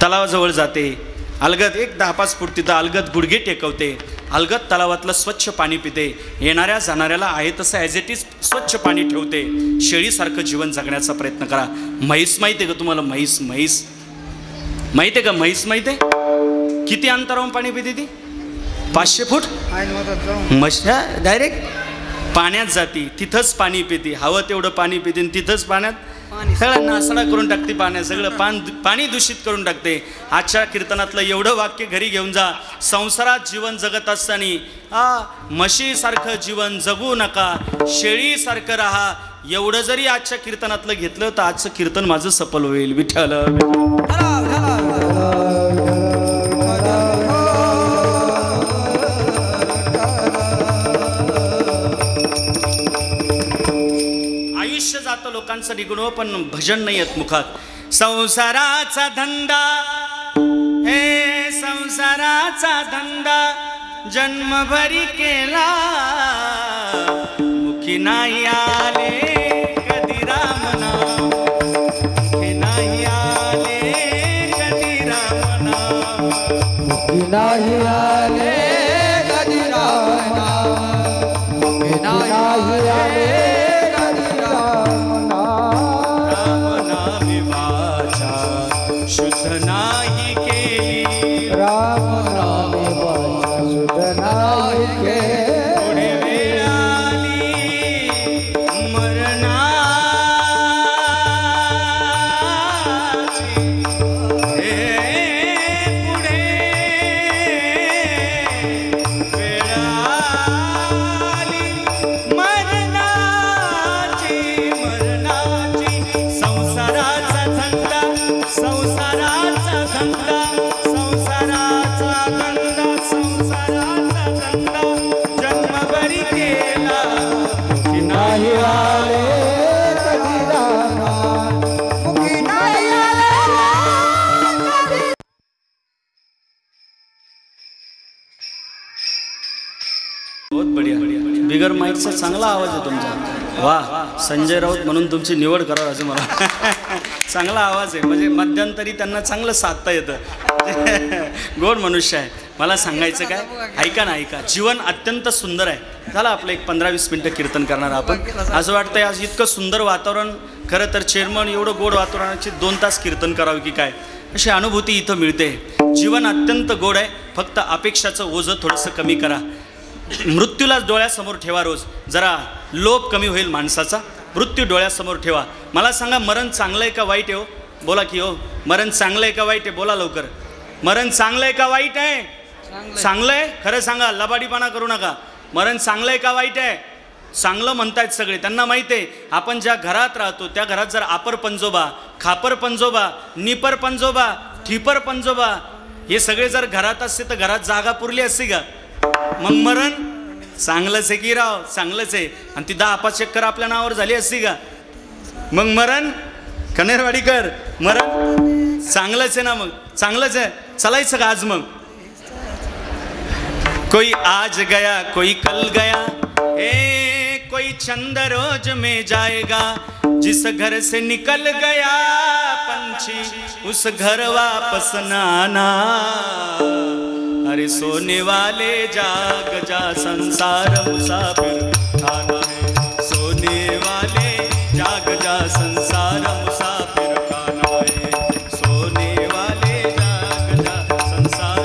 Speaker 1: तलावाजवळ जाते, अलगद एक 10-5 फूट तिथं अलगद गुडघे टेकवते, अलगद तलावातलं स्वच्छ पाणी पिते, येणाऱ्या जाणाऱ्याला आहे तसं ॲज इट इज स्वच्छ पाणी ठेवते. शेळीसारखं जीवन जगण्याचा प्रयत्न करा. म्हैस माहिती आहे का तुम्हाला? म्हैस माहिती आहे का? म्हैस माहिती आहे? किती अंतरावरून पाणी पिते ती? 500 फूट. म्हैस डायरेक्ट पाण्यात जाती, तिथंच पाणी पिते, हवं तेवढं पाणी पिते, तिथंच पाण्यात सगळं नासडा करून टाकते, पाण्यात सगळं पाणी दूषित करून टाकते. आजच्या कीर्तनातलं एवढं वाक्य घरी घेऊन जा. संसारात जीवन जगत असताना म्हशीसारखं जीवन जगू नका, शेळीसारखं राहा. एवढं जरी आजच्या कीर्तनातलं घेतलं तर आजचं कीर्तन माझं सफल होईल. विठ्ठल जातं लोकांचं निघून, पण भजन नाही येत मुखात. संसाराचा धंदा, हे संसाराचा धंदा जन्मभरी केला, मुखी नाही आले कधी राम नाम, मुखी नाही आले कधी राम नाम,
Speaker 2: मुखी नाही आले कधी राम नाम, मुखी नाही आले
Speaker 1: शुद्ध नाही केली,
Speaker 2: राम नाम शुद्ध नाही केली,
Speaker 1: पुढे वेळ आली मरणाची, पुढे वेळ आली मरणाची, संसाराचा धंदा, संसाराचा धंदा, संसाराचा धंदा, संसाराचा धंदा जन्मभरी केला, मुखी नाही आले
Speaker 2: कधी राम, मुखी नाही आले कधी.
Speaker 1: बहुत बढिया. बिगर माईकचा चांगला आवाज आहे तुमचा. वाह, संजय राऊत म्हणून तुमची निवड करावं असं मला. चांगला आवाज आहे, म्हणजे मध्यंतरी त्यांना चांगलं साधता येतं. गोड मनुष्य आहे. मला सांगायचं काय, ऐका ना, ऐका. जीवन अत्यंत सुंदर आहे. झालं आपलं एक 15-20 मिनटं कीर्तन करणार आपण. असं वाटतंय आज इतकं सुंदर वातावरण, खरं तर चेअरमन एवढं गोड वातावरणाची 2 तास कीर्तन करावं की काय, अशी अनुभूती इथं मिळते. जीवन अत्यंत गोड आहे. फक्त अपेक्षाचं ओझं थोडंसं कमी करा. मृत्यूला डोळ्यासमोर ठेवा. रोज जरा लोभ कमी होईल माणसाचा. मृत्यू डोळ्यासमोर ठेवा. मला सांगा, मरण चांगलं आहे का वाईट आहे? हो बोला की हो, मरण चांगलं आहे का वाईट आहे? बोला लवकर. मरण चांगलं आहे का वाईट आहे? चांगलं आहे. खरं सांगा, लबाडीपणा करू नका. मरण चांगलं आहे का वाईट आहे? चांगलं म्हणतायत सगळे. त्यांना माहिती आहे आपण ज्या घरात राहतो त्या घरात जर आपर पंजोबा, खापर पंजोबा, निपर पंजोबा, ठिपर पंजोबा हे सगळे जर घरात असते तर घरात जागा पुरली असती का? मग मरण चांगलंच आहे की राव? चांगलंच आहे. आणि ती 10-5 चक्कर आपल्या नावावर झाली असती का? मग मरण कनेरवाडीकर, मरण चांगलंच आहे ना? मग चांगलंच आहे. चलायचं का आज? मग कोई आज गया कोई कल गया, कोई चंद रोज में जाएगा, जिस घर से निकल गया पंछी उस घर वापस न आना, अरे सोने वाले जाग जा संसार मुसाफिर खाना है, सोने वाले जाग जा संसार मुसाफिर खाना है, सोने वाले जाग जा संसार।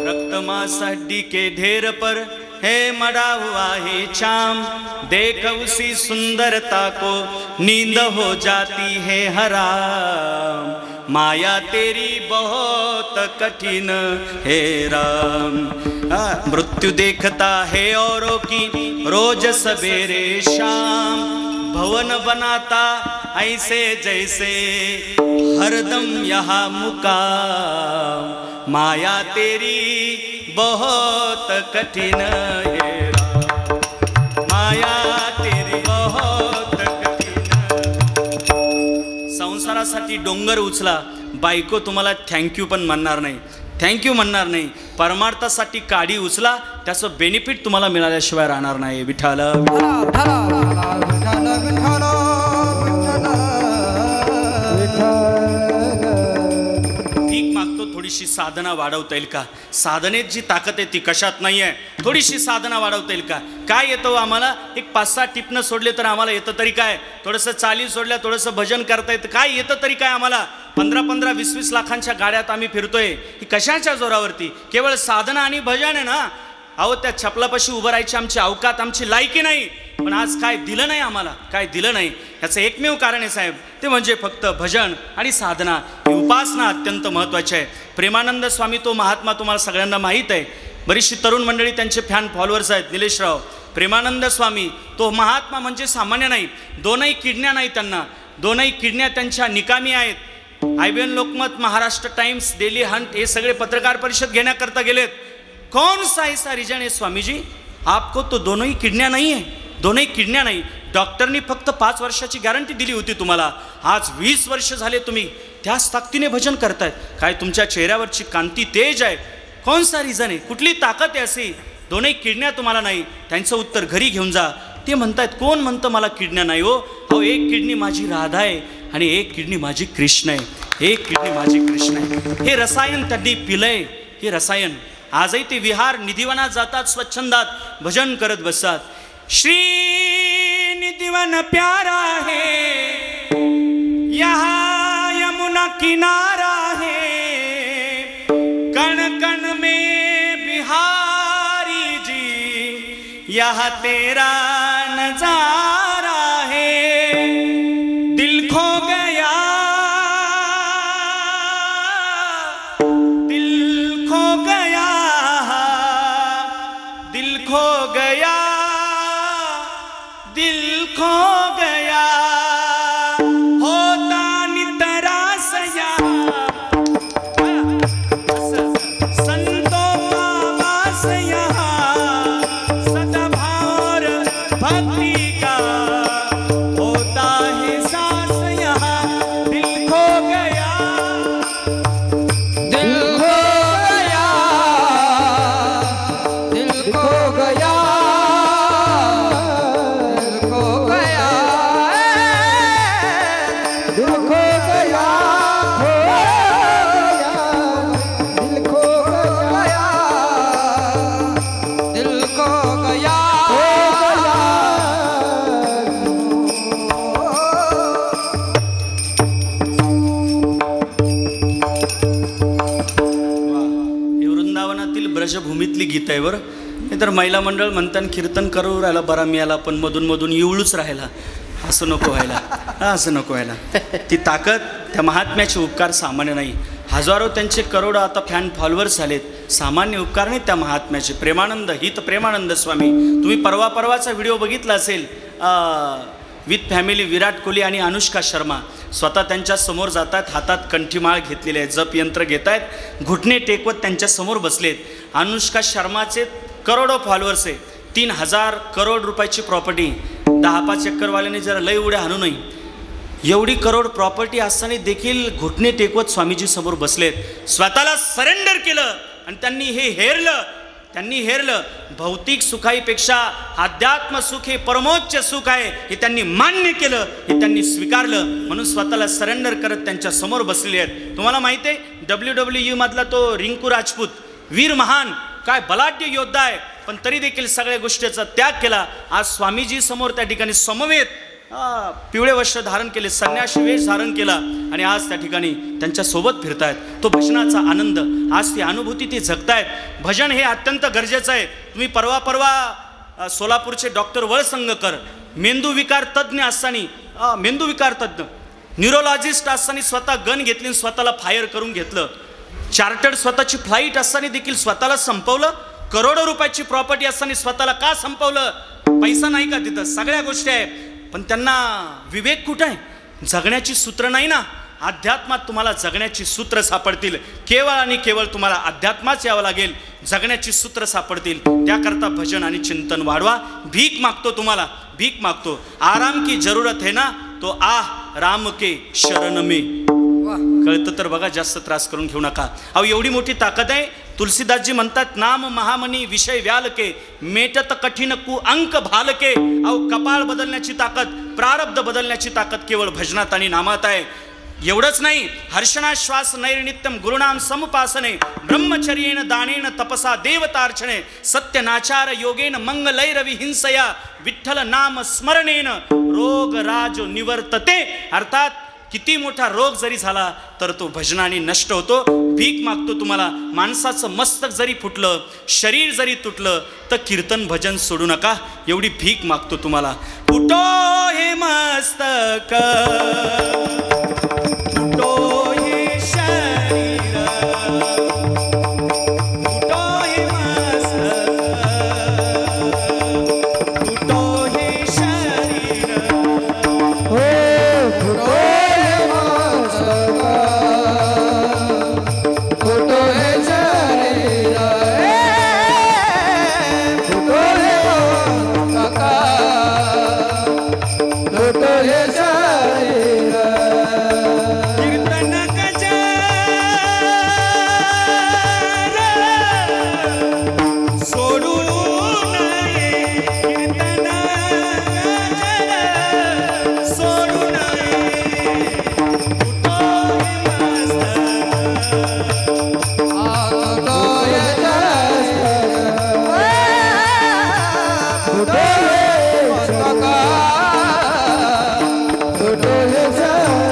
Speaker 1: रक्तमांस हड्डी के ढेर पर है मड़ा हुआ है चाम, देख उसी सुंदरता को नींद हो जाती है हराम, माया तेरी बहुत कठिन है राम। मृत्यु देखता है औरों की रोज सवेरे शाम, भवन बनाता ऐसे जैसे हरदम यहाँ मुकाम, माया तेरी बहुत कठिन है राम, माया तेरी बहुत कठिन। संसारासाठी डोंगर उचला, बायको तुम्हाला थँक्यू पण म्हणणार नाही, थँक्यू म्हणणार नाही. परमार्थासाठी काडी उचला, त्याचं बेनिफिट तुम्हाला मिळाल्याशिवाय राहणार नाही. विठ्ठल थोडीशी साधना वाढवता येईल का? साधनेत जी ताकद आहे ती कशात नाही आहे. थोडीशी साधना वाढवता येईल का? काय येतं आम्हाला? एक 5-6 टिपणं सोडले तर आम्हाला येतं तरी काय? थोडंसं चाली सोडल्या, थोडंसं भजन करता येतं, काय येतं तरी काय आम्हाला? 15-15, 20-20 लाखांच्या गाड्यात आम्ही फिरतोय, ही कशाच्या जोरावरती? केवळ साधना आणि भजन आहे ना. अहो त्या छपलापाशी उभं राहायची आमची अवकात, आमची लायकी नाही. पण आज काय दिलं नाही आम्हाला, काय दिलं नाही. याचं एकमेव कारण आहे साहेब, ते म्हणजे फक्त भजन आणि साधना. ही उपासना अत्यंत महत्त्वाची आहे. प्रेमानंद स्वामी तो महात्मा तुम्हाला सगळ्यांना माहीत आहे. बरीचशी तरुण मंडळी त्यांचे फॅन फॉलोअर्स आहेत. निलेशराव प्रेमानंद स्वामी तो महात्मा म्हणजे सामान्य नाही. 2ही किडन्या नाही त्यांना, 2ही किडन्या त्यांच्या निकामी आहेत. IBN Lokmat, Maharashtra times, daily Hunt हे सगळे पत्रकार परिषद घेण्याकरता गेलेत. कौन सा ऐसा रीजन है स्वामी जी आपको तो 2ही किडन्या नहीं है? 2ही किडन्या नाही. डॉक्टरनी फक्त 5 वर्षाची गॅरंटी दिली होती तुम्हाला. आज 20 वर्ष झाले तुम्ही त्याच ताकदीने भजन करतायत. काय तुमच्या चेहऱ्यावरची कांती तेज आहे? कौन सा रीजन आहे? कुठली ताकद आहे अशी? 2ही किडन्या तुम्हाला नाही. त्यांचं उत्तर घरी घेऊन जा. ते म्हणतायत कोण म्हणतं मला किडन्या नाही हो? अहो एक किडनी माझी राधा आहे आणि एक किडनी माझी कृष्ण आहे. एक किडनी माझी कृष्ण आहे. हे रसायन त्यांनी पिलंय, हे रसायन. आजही ते विहार निधिवनात जातात, स्वच्छंदात भजन करत बसतात. श्री निधिवन प्यारा है, यहाँ यमुना किनारा है, कण कण में बिहारी जी, यहाँ तेरा नजारा है. दिल खो गया, दिल खो गया, दिल खो गया, दिल खो गया. होता नितरास यहाँ संतों का वास यहाँ, सद्भाव और भक्ति का होता है सांस यहाँ. दिल खो गया,
Speaker 2: दिल खो गया, दिल खो गया, दिल खो गया, दिल खो गया, दिल खो गया, दिल खो गया.
Speaker 1: हे वृंदावनातील ब्रजभूमीतली गीत आहे बरं. नाही तर महिला मंडळ म्हणतात कीर्तन करू राहिला बरा मिळाला, पण मधून मधून येऊळूच राहिला. असं नको व्हायला, असं नको व्हायला. ती ताकद, त्या महात्म्याचे उपकार सामान्य नाही. हजारो त्यांचे करोडो आता फॅन फॉलोअर्स झालेत. सामान्य उपकार नाही त्या महात्म्याचे. प्रेमानंद हित प्रेमानंद स्वामी, तुम्ही परवाचा व्हिडिओ बघितला असेल. विथ फॅमिली विराट कोहली आणि अनुष्का शर्मा स्वतः त्यांच्या समोर जातात, हातात कंठीमाळ घेतलेले आहे, जप यंत्र घेत आहेत, घुटणे टेकवत त्यांच्या समोर बसलेत. अनुष्का शर्माचे करोडो फॉलोअर्स आहे. 3000 करोड रुपयाची प्रॉपर्टी. 10-5 चक्करवाल्याने जरा लय उड्या हाणू नये. एवढी करोड प्रॉपर्टी असताना देखील घुटणे टेकवत स्वामीजी समोर बसलेत. स्वतःला सरेंडर केलं आणि त्यांनी हे हेरलं. भौतिक सुखाईपेक्षा अध्यात्म सुख हे परमोच्च सुख आहे हे त्यांनी मान्य केलं, हे त्यांनी स्वीकारलं. म्हणून स्वतःला सरेंडर करत त्यांच्या समोर बसलेले आहेत. तुम्हाला माहिती आहे WWE मधला तो रिंकू राजपूत, वीर महान, काय बलाढ्य योद्धा आहे, पण तरी देखील सगळ्या गोष्टीचा त्याग केला. आज स्वामीजी समोर त्या ठिकाणी समवेत पिवळे वस्त्र धारण केले, संन्यासी वेश धारण केला आणि आज त्या ठिकाणी त्यांच्या सोबत फिरतायत. तो भजनाचा आनंद, आज ती अनुभूती ते जगतायत. भजन हे अत्यंत गरजेचं आहे. तुम्ही परवा सोलापूरचे डॉक्टर वळसंगकर, मेंदूविकार तज्ज्ञ असताना, मेंदूविकार तज्ज्ञ न्यूरोलॉजिस्ट असताना स्वतः गन घेतली आणि स्वतःला फायर करून घेतलं. चार्टर्ड स्वतःची फ्लाईट असताना देखील स्वतःला संपवलं. करोडो रुपयाची प्रॉपर्टी असताना स्वतःला का संपवलं? पैसा नाही का तिथं? सगळ्या गोष्टी आहेत, पण त्यांना विवेक कुठं आहे? जगण्याची सूत्र नाही ना. अध्यात्मात तुम्हाला जगण्याची सूत्र सापडतील. केवळ आणि केवळ तुम्हाला अध्यात्माच यावं लागेल, जगण्याची सूत्र सापडतील. त्याकरता भजन आणि चिंतन वाढवा. भीक मागतो, तुम्हाला भीक मागतो. आराम की जरूरत है ना, तो आह राम के शरण में. कळतं तर बघा, जास्त त्रास करून घेऊ नका. अहो एवढी मोठी ताकद आहे. तुलसीदासजी म्हणतात, नाम महामनी विषय व्यालके, मेटत कठीण कु अंक भालके. अहो कपाळ बदलण्याची ताकद, प्रारब्ध बदलण्याची ताकद केवळ भजनात आणि नामात आहे. एवढंच नाही, हर्षणाश्वास नैर्नित्यम गुरुणाम समुपासने ब्रह्मचर्येन दानेन तपसा देवतार्चने सत्यनाचार योगेन मंगलैरवि हिंसया विठ्ठल नाम स्मरणेन रोग राज निवर्तते. अर्थात किती मोठा रोग जरी झाला तर तो भजनाने नष्ट होतो. भीक मागतो तुम्हाला, माणसाचं मस्तक जरी फुटलं, शरीर जरी तुटलं तर कीर्तन भजन सोडू नका, एवढी भीक मागतो तुम्हाला. फुटो हे मस्तक, फुटो हे शरीर, फुटो हे मस्तक, फुटो हे शरीर,
Speaker 2: हो फुटो हे मस्तक, फुटो हे शरीर, फुटो हे मस्तक, फुटो हे शरीर.
Speaker 1: कीर्तन गजर सोडू नये, कीर्तन गजर सोडू नये. फुटो हे मस्तक,
Speaker 2: फुटो हे शरीर, फुटो हे मस्तक, फुटो हे शरीर.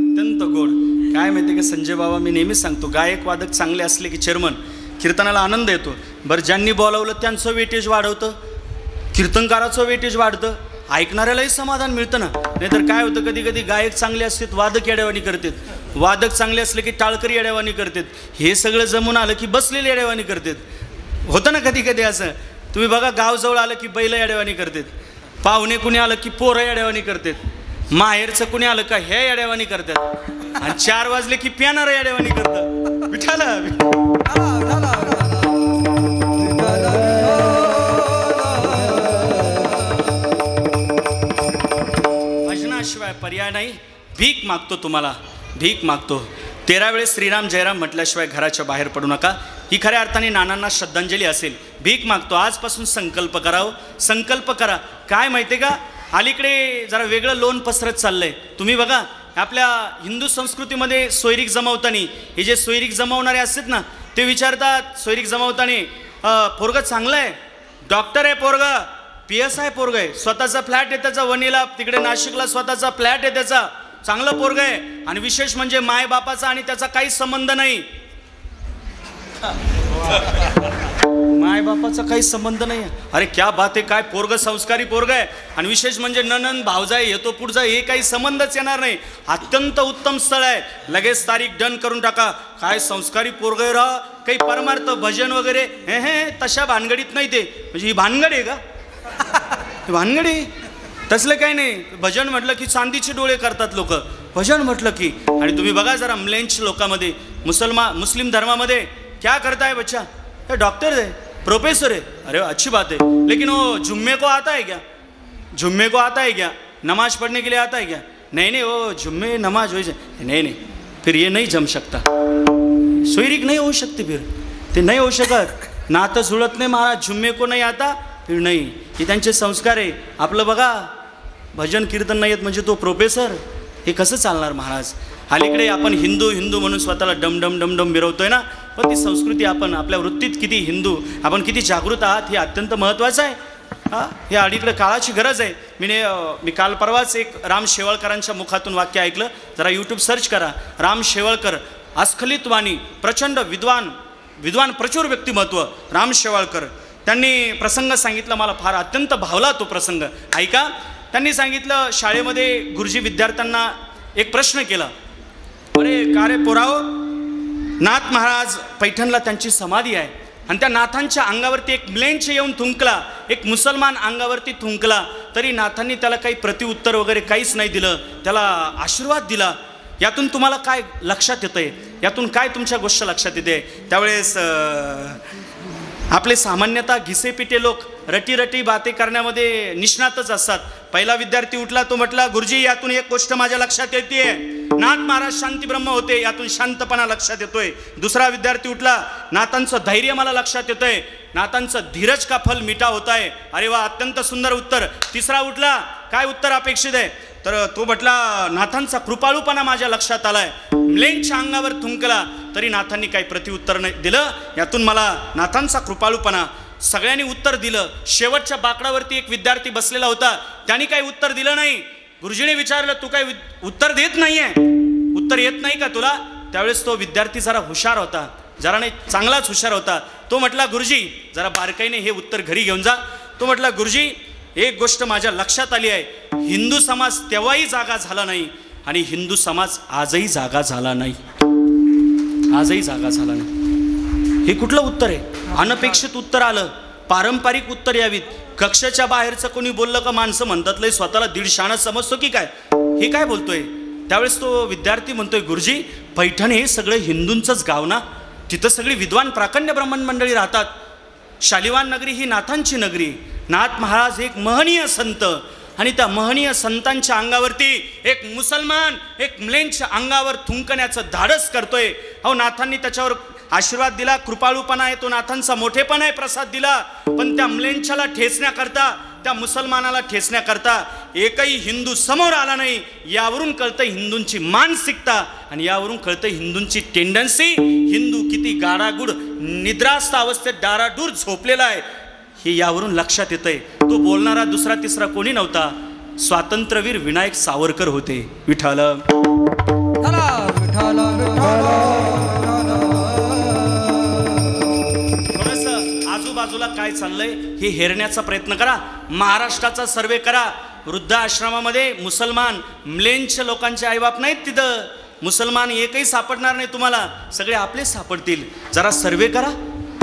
Speaker 1: अत्यंत गोड. काय माहिती का संजय बाबा, मी नेहमीच सांगतो, गायक वादक चांगले असले की चेअरमन कीर्तनाला आनंद येतो. बरं, ज्यांनी बोलावलं त्यांचं वेटेज वाढवतं, कीर्तनकाराचं वेटेज वाढतं, ऐकणाऱ्यालाही समाधान मिळतं ना. नाहीतर काय होतं, कधी कधी गायक चांगले असतात वादक येड्यावानी करतात, वादक चांगले असले की टाळकरी येड्यावानी करतात, हे सगळं जमून आलं की बसलेले येड्यावानी करतात. होतं ना कधी कधी असं. तुम्ही बघा, गावजवळ आलं की बैल येड्यावानी करतात, पाहुणे कुणी आलं की पोरं येड्यावानी करतात, माहेरचं कुणी आलं का हे येड्यावानी करतात, आणि 4 वाजले की पियानार येड्यावानी करतात. विठाला भजनाशिवाय पर्याय नाही. भीक मागतो तुम्हाला, भीक मागतो. 13 वेळेस श्रीराम जयराम म्हटल्याशिवाय घराच्या बाहेर पडू नका. ही खऱ्या अर्थाने नानांना श्रद्धांजली असेल. भीक मागतो. आजपासून संकल्प करावं, संकल्प करा. काय माहिती आहे का, अलीकडे जरा वेगळं लोन पसरत चाललंय. तुम्ही बघा, आपल्या हिंदू संस्कृतीमध्ये सोयरीक जमावताना, हे जे सोयरीक जमावणारे असतात ना, ते विचारतात सोयरीक जमावताना, पोरगं चांगलं आहे, डॉक्टर आहे पोरगं, PSI पोरगं आहे, स्वतःचा फ्लॅट आहे त्याचा, वणीला तिकडे नाशिकला स्वतःचा फ्लॅट आहे त्याचा, चांगलं पोरगं आहे, आणि विशेष म्हणजे मायबापाचा आणि त्याचा काही संबंध नाही. मायबापाचा काही संबंध नाही. अरे क्या बात आहे, काय पोरग संस्कारी पोरग आहे, आणि विशेष म्हणजे ननन भावजाय येतो पुढचा, हे काही संबंधच येणार नाही. अत्यंत उत्तम स्थळ आहे, लगेच तारीख डन करून टाका. काय संस्कारी पोरग आहे राह, काही परमार्थ भजन वगैरे हे तशा भानगडीत नाही. ते म्हणजे ही भानगड आहे का, भानगड आहे? तसलं काही नाही. भजन म्हटलं की चांदीचे डोळे करतात लोक, भजन म्हटलं की. आणि तुम्ही बघा जरा म्लेंच लोकांमध्ये, मुस्लिम धर्मामध्ये क्या करता है बच्चा, डॉक्टर है, प्रोफेसर है, अरे अच्छी बात है, लेकिन वो जुम्मे को आता है क्या, जुम्मे को आता है क्या, नमाज पढ़ने के लिए आता है क्या, नहीं नहीं वो जुम्मे नमाज हो जाए, नहीं नहीं, फिर ये नहीं जम सकता, सोयरीक नहीं हो सकती, फिर ते नहीं हो शकत. नातं जुळत नाही महाराज, जुम्मे को नहीं आता फिर नहीं. हे त्यांचे संस्कार आहे. आपलं बघा, भजन कीर्तन नाही येत म्हणजे तो प्रोफेसर, हे कसं चालणार महाराज. अलीकडे आपण हिंदू हिंदू म्हणून स्वतःला डमडम डमडम मिरवतोय ना, पण ती संस्कृती आपण आपल्या वृत्तीत किती हिंदू, आपण किती जागृत आहात हे अत्यंत महत्त्वाचं आहे. हे अलीकडे काळाची गरज आहे. मी काल परवाच एक राम शेवाळकरांच्या मुखातून वाक्य ऐकलं, जरा यूट्यूब सर्च करा. राम शेवाळकर, अस्खलित वाणी, प्रचंड विद्वान प्रचुर व्यक्तिमत्व राम शेवाळकर. त्यांनी प्रसंग सांगितला, मला फार अत्यंत भावला तो प्रसंग. ऐका, त्यांनी सांगितलं, शाळेमध्ये गुरुजी विद्यार्थ्यांना एक प्रश्न केला, अरे का रे पोराओ, नाथ महाराज पैठणला त्यांची समाधी आहे, आणि त्या नाथांच्या अंगावरती एक म्लेंच येऊन थुंकला, एक मुसलमान अंगावरती थुंकला, तरी नाथांनी त्याला काही प्रतिउत्तर वगैरे काहीच नाही दिलं, त्याला आशीर्वाद दिला. यातून तुम्हाला काय लक्षात येतंय, यातून काय तुमच्या गोष्ट लक्षात येते? त्यावेळेस आपले सामान्यतः घिसेपिटे लोक रटी बाते करण्यामध्ये निष्णातच असतात. पहिला विद्यार्थी उठला, तो म्हटला, गुरुजी यातून एक गोष्ट माझ्या लक्षात येते, नाथ महाराज शांती ब्रह्म होते, यातून शांतपणा लक्षात येतोय. दुसरा विद्यार्थी उठला, नाथांचं धैर्य मला लक्षात येतंय, नाथांचं धीरज का फल मिठा होता है. अरे वा, अत्यंत सुंदर उत्तर. तिसरा उठला, काय उत्तर अपेक्षित आहे, तर तो म्हटला नाथांचा कृपाळूपणा माझ्या लक्षात आलाय. म्लेंच्या अंगावर थुंकला तरी नाथांनी काही प्रतिउत्तर नाही दिलं, यातून मला नाथांचा कृपाळूपणा. सगळ्यांनी उत्तर दिलं. शेवटच्या बाकडावरती एक विद्यार्थी बसलेला होता, त्यांनी काही उत्तर दिलं नाही. गुरुजीने विचारलं, तू काय उत्तर देत नाहीये, उत्तर येत नाही का तुला? त्यावेळेस तो विद्यार्थी जरा हुशार होता, जरा नाही चांगलाच हुशार होता. तो म्हटला, गुरुजी जरा बारकाईने हे उत्तर घरी घेऊन जा. तो म्हटला, गुरुजी एक गोष्ट माझ्या लक्षात आली आहे, हिंदू समाज तेव्हाही जागा झाला नाही आणि हिंदू समाज आजही जागा झाला नाही, आजही जागा झाला नाही. हे कुठलं उत्तर आहे? अनपेक्षित उत्तर आलं, पारंपरिक उत्तर यावीत. कक्षाच्या बाहेरचं कोणी बोललं का माणसं म्हणतात लय स्वतःला दीड शाणा समजतो की काय, हे काय बोलतोय? त्यावेळेस तो विद्यार्थी म्हणतोय, गुरुजी पैठण हे सगळं हिंदूंचंच गाव ना, तिथं सगळी विद्वान प्राकण्य ब्राह्मण मंडळी राहतात. शालिवान नगरी ही नाथांची नगरी. नाथ महाराज एक महनीय संत, आणि त्या महनीय संतांच्या अंगावरती एक मुसलमान एक म्लेंच्या अंगावर थुंकण्याचं धाडस करतोय. अहो, नाथांनी त्याच्यावर आशीर्वाद दिला, कृपाळूपणा आहे तो नाथांचा, मोठेपणा आहे, प्रसाद दिला. पण त्या म्लेंच्याला ठेचण्याकरता, त्या मुसलमानाला ठेचण्याकरता एकही हिंदू समोर आला नाही. यावरून कळतं हिंदूंची मानसिकता, आणि यावरून कळतं हिंदूंची टेंडन्सी. हिंदू किती गाडागुड निद्रास्त अवस्थेत डाराडूर झोपलेला आहे हे यावरून लक्षात येतंय. तो बोलणारा दुसरा तिसरा कोणी नव्हता, स्वातंत्र्यवीर विनायक सावरकर होते. विठ्ठल थोडंसं आजूबाजूला काय चाललंय हे हेरण्याचा प्रयत्न करा. महाराष्ट्राचा सर्वे करा. वृद्धाश्रमामध्ये मुसलमान म्लेंच्या लोकांचे आईबाप नाहीत, तिथं मुसलमान एकही सापडणार नाही तुम्हाला, सगळे आपले सापडतील. जरा सर्वे करा,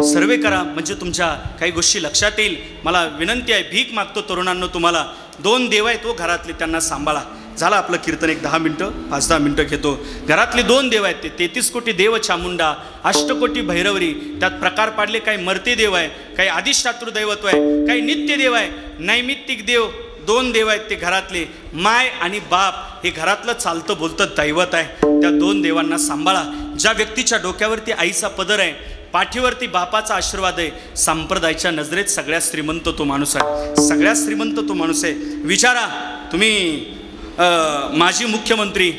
Speaker 1: सर्वे करा, म्हणजे तुमच्या काही गोष्टी लक्षात येईल. मला विनंती आहे, भीक मागतो तरुणांनो तुम्हाला. 2 देव आहेत तो घरातले, त्यांना सांभाळा. झालं आपलं कीर्तन, एक 10 मिनटं 5-10 मिनटं घेतो. घरातले 2 देव आहेत, ते 33 कोटी देव चामुंडा, 8 कोटी भैरवरी. त्यात प्रकार पाडले, काही मर्ती देव आहे, काही अधिष्ठातृ दैवत्व आहे, काही नित्य देव आहे, नैमित्तिक देव. 2 देव आहेत ते घरातले, माय आणि बाप हे घरातलं चालतं बोलतं दैवत आहे. त्या 2 देवांना सांभाळा. ज्या व्यक्तीच्या डोक्यावरती आईचा पदर आहे, पाठीवरती बापाचा आशीर्वाद आहे, संप्रदायाच्या नजरेत सगळ्यात श्रीमंत तो माणूस आहे, सगळ्यात श्रीमंत तो माणूस आहे. विचारा तुम्ही माजी मुख्यमंत्री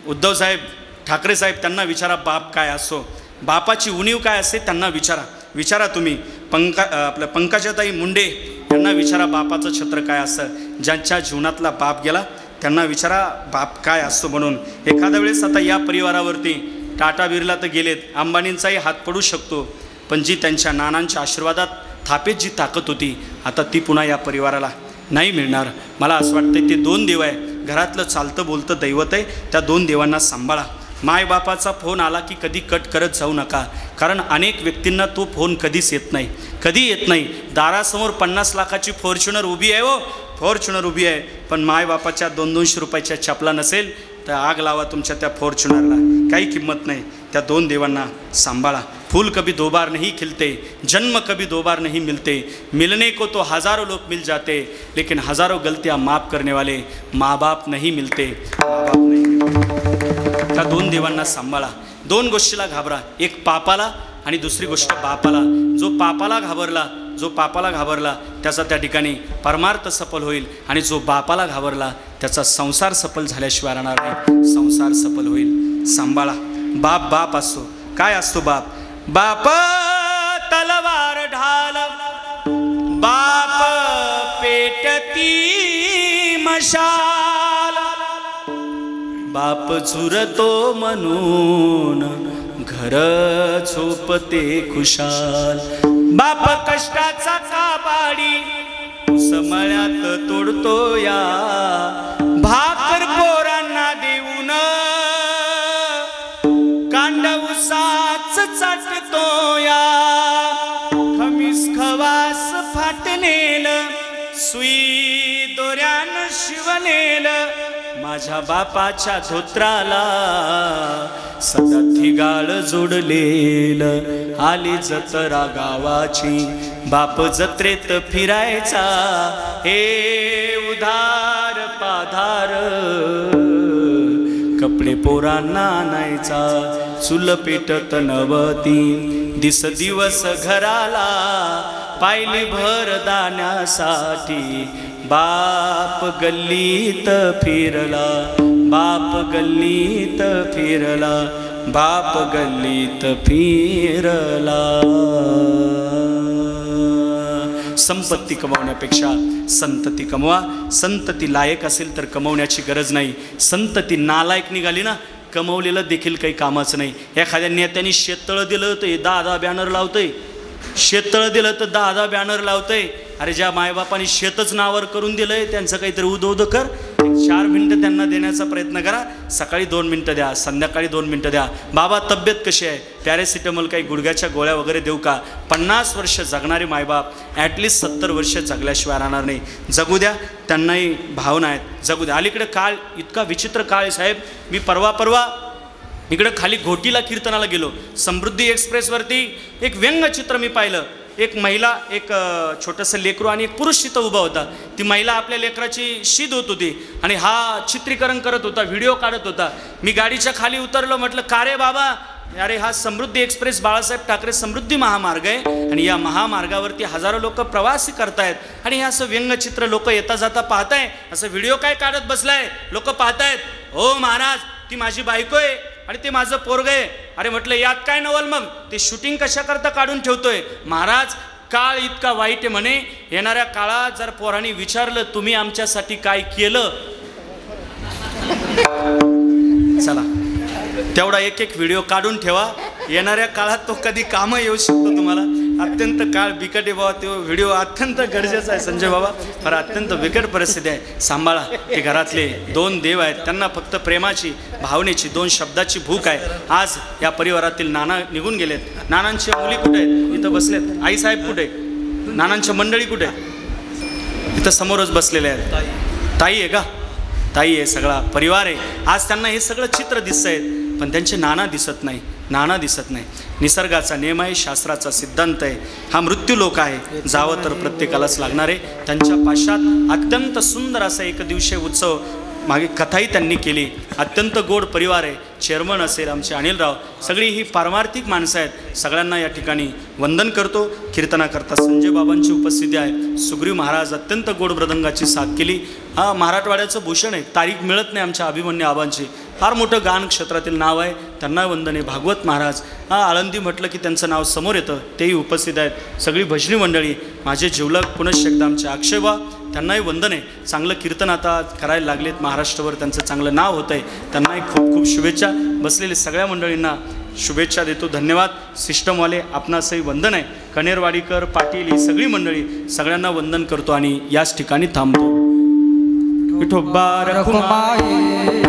Speaker 1: उद्धव साहेब ठाकरे साहेब, त्यांना विचारा बाप काय असो, बापाची उणीव काय असते त्यांना विचारा. विचारा तुम्ही आपल्या पंकजाताई मुंडे यांना विचारा बापाचं छत्र काय असतं. ज्यांच्या जीवनातला बाप गेला त्यांना विचारा बाप काय असतो म्हणून. एखाद्या वेळेस आता या परिवारावरती टाटा बिर्ला तर गेलेत, अंबानींचाही हात पडू शकतो, पण जी त्यांच्या नानांच्या आशीर्वादात थापेत जी ताकद होती, आता ती पुन्हा या परिवाराला नाही मिळणार. मला असं वाटतं ते 2 देव आहे, घरातलं चालतं बोलतं दैवत आहे, त्या 2 देवांना सांभाळा. मायबापाचा फोन आला की कधी कट करत जाऊ नका, कारण अनेक व्यक्तींना तो फोन कधीच येत नाही, कधी येत नाही. दारासमोर 50 लाखाची फॉर्च्युनर उभी आहे, हो फॉर्च्युनर उभी आहे, पण मायबापाच्या 200-200 रुपयाच्या चपला नसेल तर आग लावा तुमच्या त्या फॉर्च्युनरला, काही किंमत नाही. त्या 2 देवांना सांभाळा. फूल कभी 2 बार नहीं खिलते, जन्म कभी 2 बार नहीं मिलते, मिलने को तो हज़ारों लोग मिल जाते, लेकिन हज़ारों गलतियां माफ़ करने वाले माँ बाप नहीं मिलते, माँ बाप नहीं मिलते. त्या 2 देवांना सांभाळा. 2 गोष्टीला घाबरा, एक पापाला आणि दुसरी गोष्ट बापाला. जो पापाला घाबरला त्याचा त्या ठिकाणी परमार्थ सफल होईल, आणि जो बापाला घाबरला त्याचा संसार सफल झाल्याशिवाय राहणार नाही, संसार सफल होईल. सांभाळा. बाप असतो. काय असतो बाप? बाप तलवार ढाल, बाप पेटती मशाल, बाप झुरतो म्हणून घर झोपते खुशाल, बाप कष्टाचा काबाडी उसमळ्यात तोडतो या, भाकर पोरांना देऊन कांड उसाच चाटतो या, खमीस खवास फाटलेल सुई दोऱ्यान शिवलेल, माझ्या बापाच्या धोत्राला सदा थिगाळ जोडलेल, आली जत्रा गावाची बाप जत्रेत फिरायचा, हे उधार पाधार कपडे पोरांना आणायचा चूल पेटत नवती दिस दिवस घराला पायली भर दाण्यासाठी बाप गल्लीत फिरला बाप गल्लीत फिरला बाप गल्लीत फिरला संपत्ती कमावण्यापेक्षा संतती कमवा संतती लायक असेल तर कमवण्याची गरज नाही संतती नालायक निघाली ना कमवलेलं देखील काही कामाचं नाही एखाद्या नेत्याने शेततळं दिलं तर 10 बॅनर लावतंय शेततळं दिलं तर 10 बॅनर लावतंय अरे ज्या मायबापाने शेतच नावावर करून दिलंय त्यांचं काहीतरी उद कर 4 मिनिटं त्यांना देण्याचा प्रयत्न करा सकाळी 2 मिनिटं द्या संध्याकाळी 2 मिनिटं द्या बाबा तब्येत कशी आहे पॅरासिटामॉल काही गुडघ्याच्या गोळ्या वगैरे देऊ का 50 वर्ष जगणारे मायबाप ॲटलिस्ट 70 वर्ष जगल्याशिवाय राहणार नाही जगू द्या त्यांनाही भावना आहेत जगू द्या अलीकडे काळ इतका विचित्र काळ आहे साहेब मी परवा इकडे खाली घोटीला कीर्तनाला गेलो समृद्धी एक्सप्रेसवरती एक व्यंगचित्र मी पाहिलं एक महिला एक छोटंसं लेकरू आणि एक पुरुष तिथं उभा होता ती महिला आपल्या लेकराची शीद होत होती आणि हा चित्रीकरण करत होता व्हिडिओ काढत होता मी गाडीच्या खाली उतरलो म्हटलं का रे बाबा अरे हा समृद्धी एक्सप्रेस बाळासाहेब ठाकरे समृद्धी महामार्ग आहे आणि या महामार्गावरती हजारो लोक प्रवासी करतायत आणि हे असं व्यंगचित्र लोक येता जाता पाहताय असं व्हिडिओ काय काढत बसलाय लोक पाहतायत हो महाराज ती माझी बायको आहे आणि ते माझं पोरग आहे अरे म्हटलं यात काय नवल मग ते शूटिंग कशा करता काढून ठेवतोय महाराज काळ इतका वाईट आहे म्हणे येणाऱ्या काळात जर पोरांनी विचारलं तुम्ही आमच्यासाठी काय केलं चला तेवढा एक व्हिडिओ काढून ठेवा येणाऱ्या काळात तो कधी कामं येऊ शकतो तुम्हाला अत्यंत काळ बिकट आहे बाबा तो व्हिडिओ अत्यंत गरजेचा आहे संजय बाबा फार अत्यंत बिकट परिस्थिती आहे सांभाळा ते घरातले 2 देव आहेत त्यांना फक्त प्रेमाची भावनेची 2 शब्दाची भूक आहे आज या परिवारातील नाना निघून गेलेत नानांच्या मुली कुठे आहेत इथं बसलेत आईसाहेब कुठे नानांच्या मंडळी कुठे इथं समोरच बसलेले आहेत ताई आहे का ताई आहे सगळा परिवार आहे आज त्यांना हे सगळं चित्र दिसतंय पण त्यांचे नाना दिसत नाही निसर्गाचा नियम आहे शास्त्राचा सिद्धांत आहे हा मृत्यू लोक आहे जावं तर प्रत्येकालाच लागणार आहे त्यांच्या पाशात अत्यंत सुंदर असा एक दिवसीय उत्सव मागे कथाही त्यांनी केली अत्यंत गोड परिवार आहे चेअरमन असेल आमचे अनिलराव सगळी ही पारमार्थिक माणसं आहेत सगळ्यांना या ठिकाणी वंदन करतो कीर्तनाकरता संजय बाबांची उपस्थिती आहे सुग्रीव महाराज अत्यंत गोड मृदंगाची साथ केली हा मराठवाड्याचं भूषण आहे तारीख मिळत नाही आमच्या अभिमन्यू आबांची फार मोठं गान क्षेत्रातील नाव आहे त्यांना वंदन आहे भागवत महाराज हा आळंदी म्हटलं की त्यांचं नाव समोर येतं तेही उपस्थित आहेत सगळी भजनी मंडळी माझे जिवलग पुनश्च एकदा आमचे अक्षयबा त्यांनाही वंदन आहे चांगलं कीर्तन आता करायला लागलेत महाराष्ट्रावर त्यांचं चांगलं नाव होतं आहे त्यांनाही खूप खूप शुभेच्छा बसलेले सगळ्या मंडळींना शुभेच्छा देतो धन्यवाद सिस्टमवाले आपणासही वंदन आहे कणेरवाडीकर पाटील ही सगळी मंडळी सगळ्यांना वंदन करतो आणि याच ठिकाणी थांबतो विठोबा रखुमाई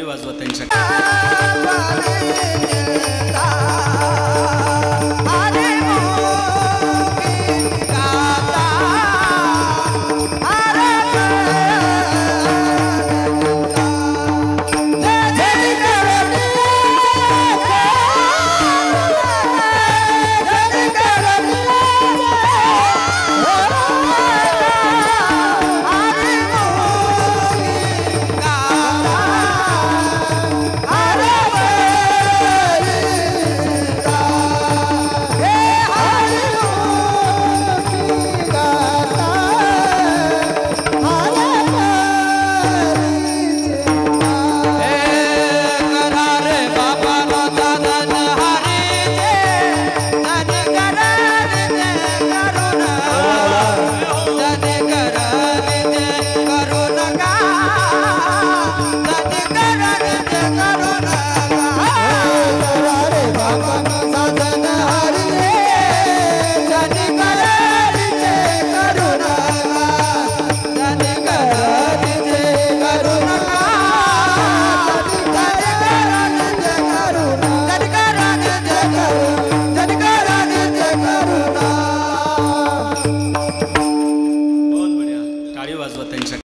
Speaker 1: वाजवा त्यांच्या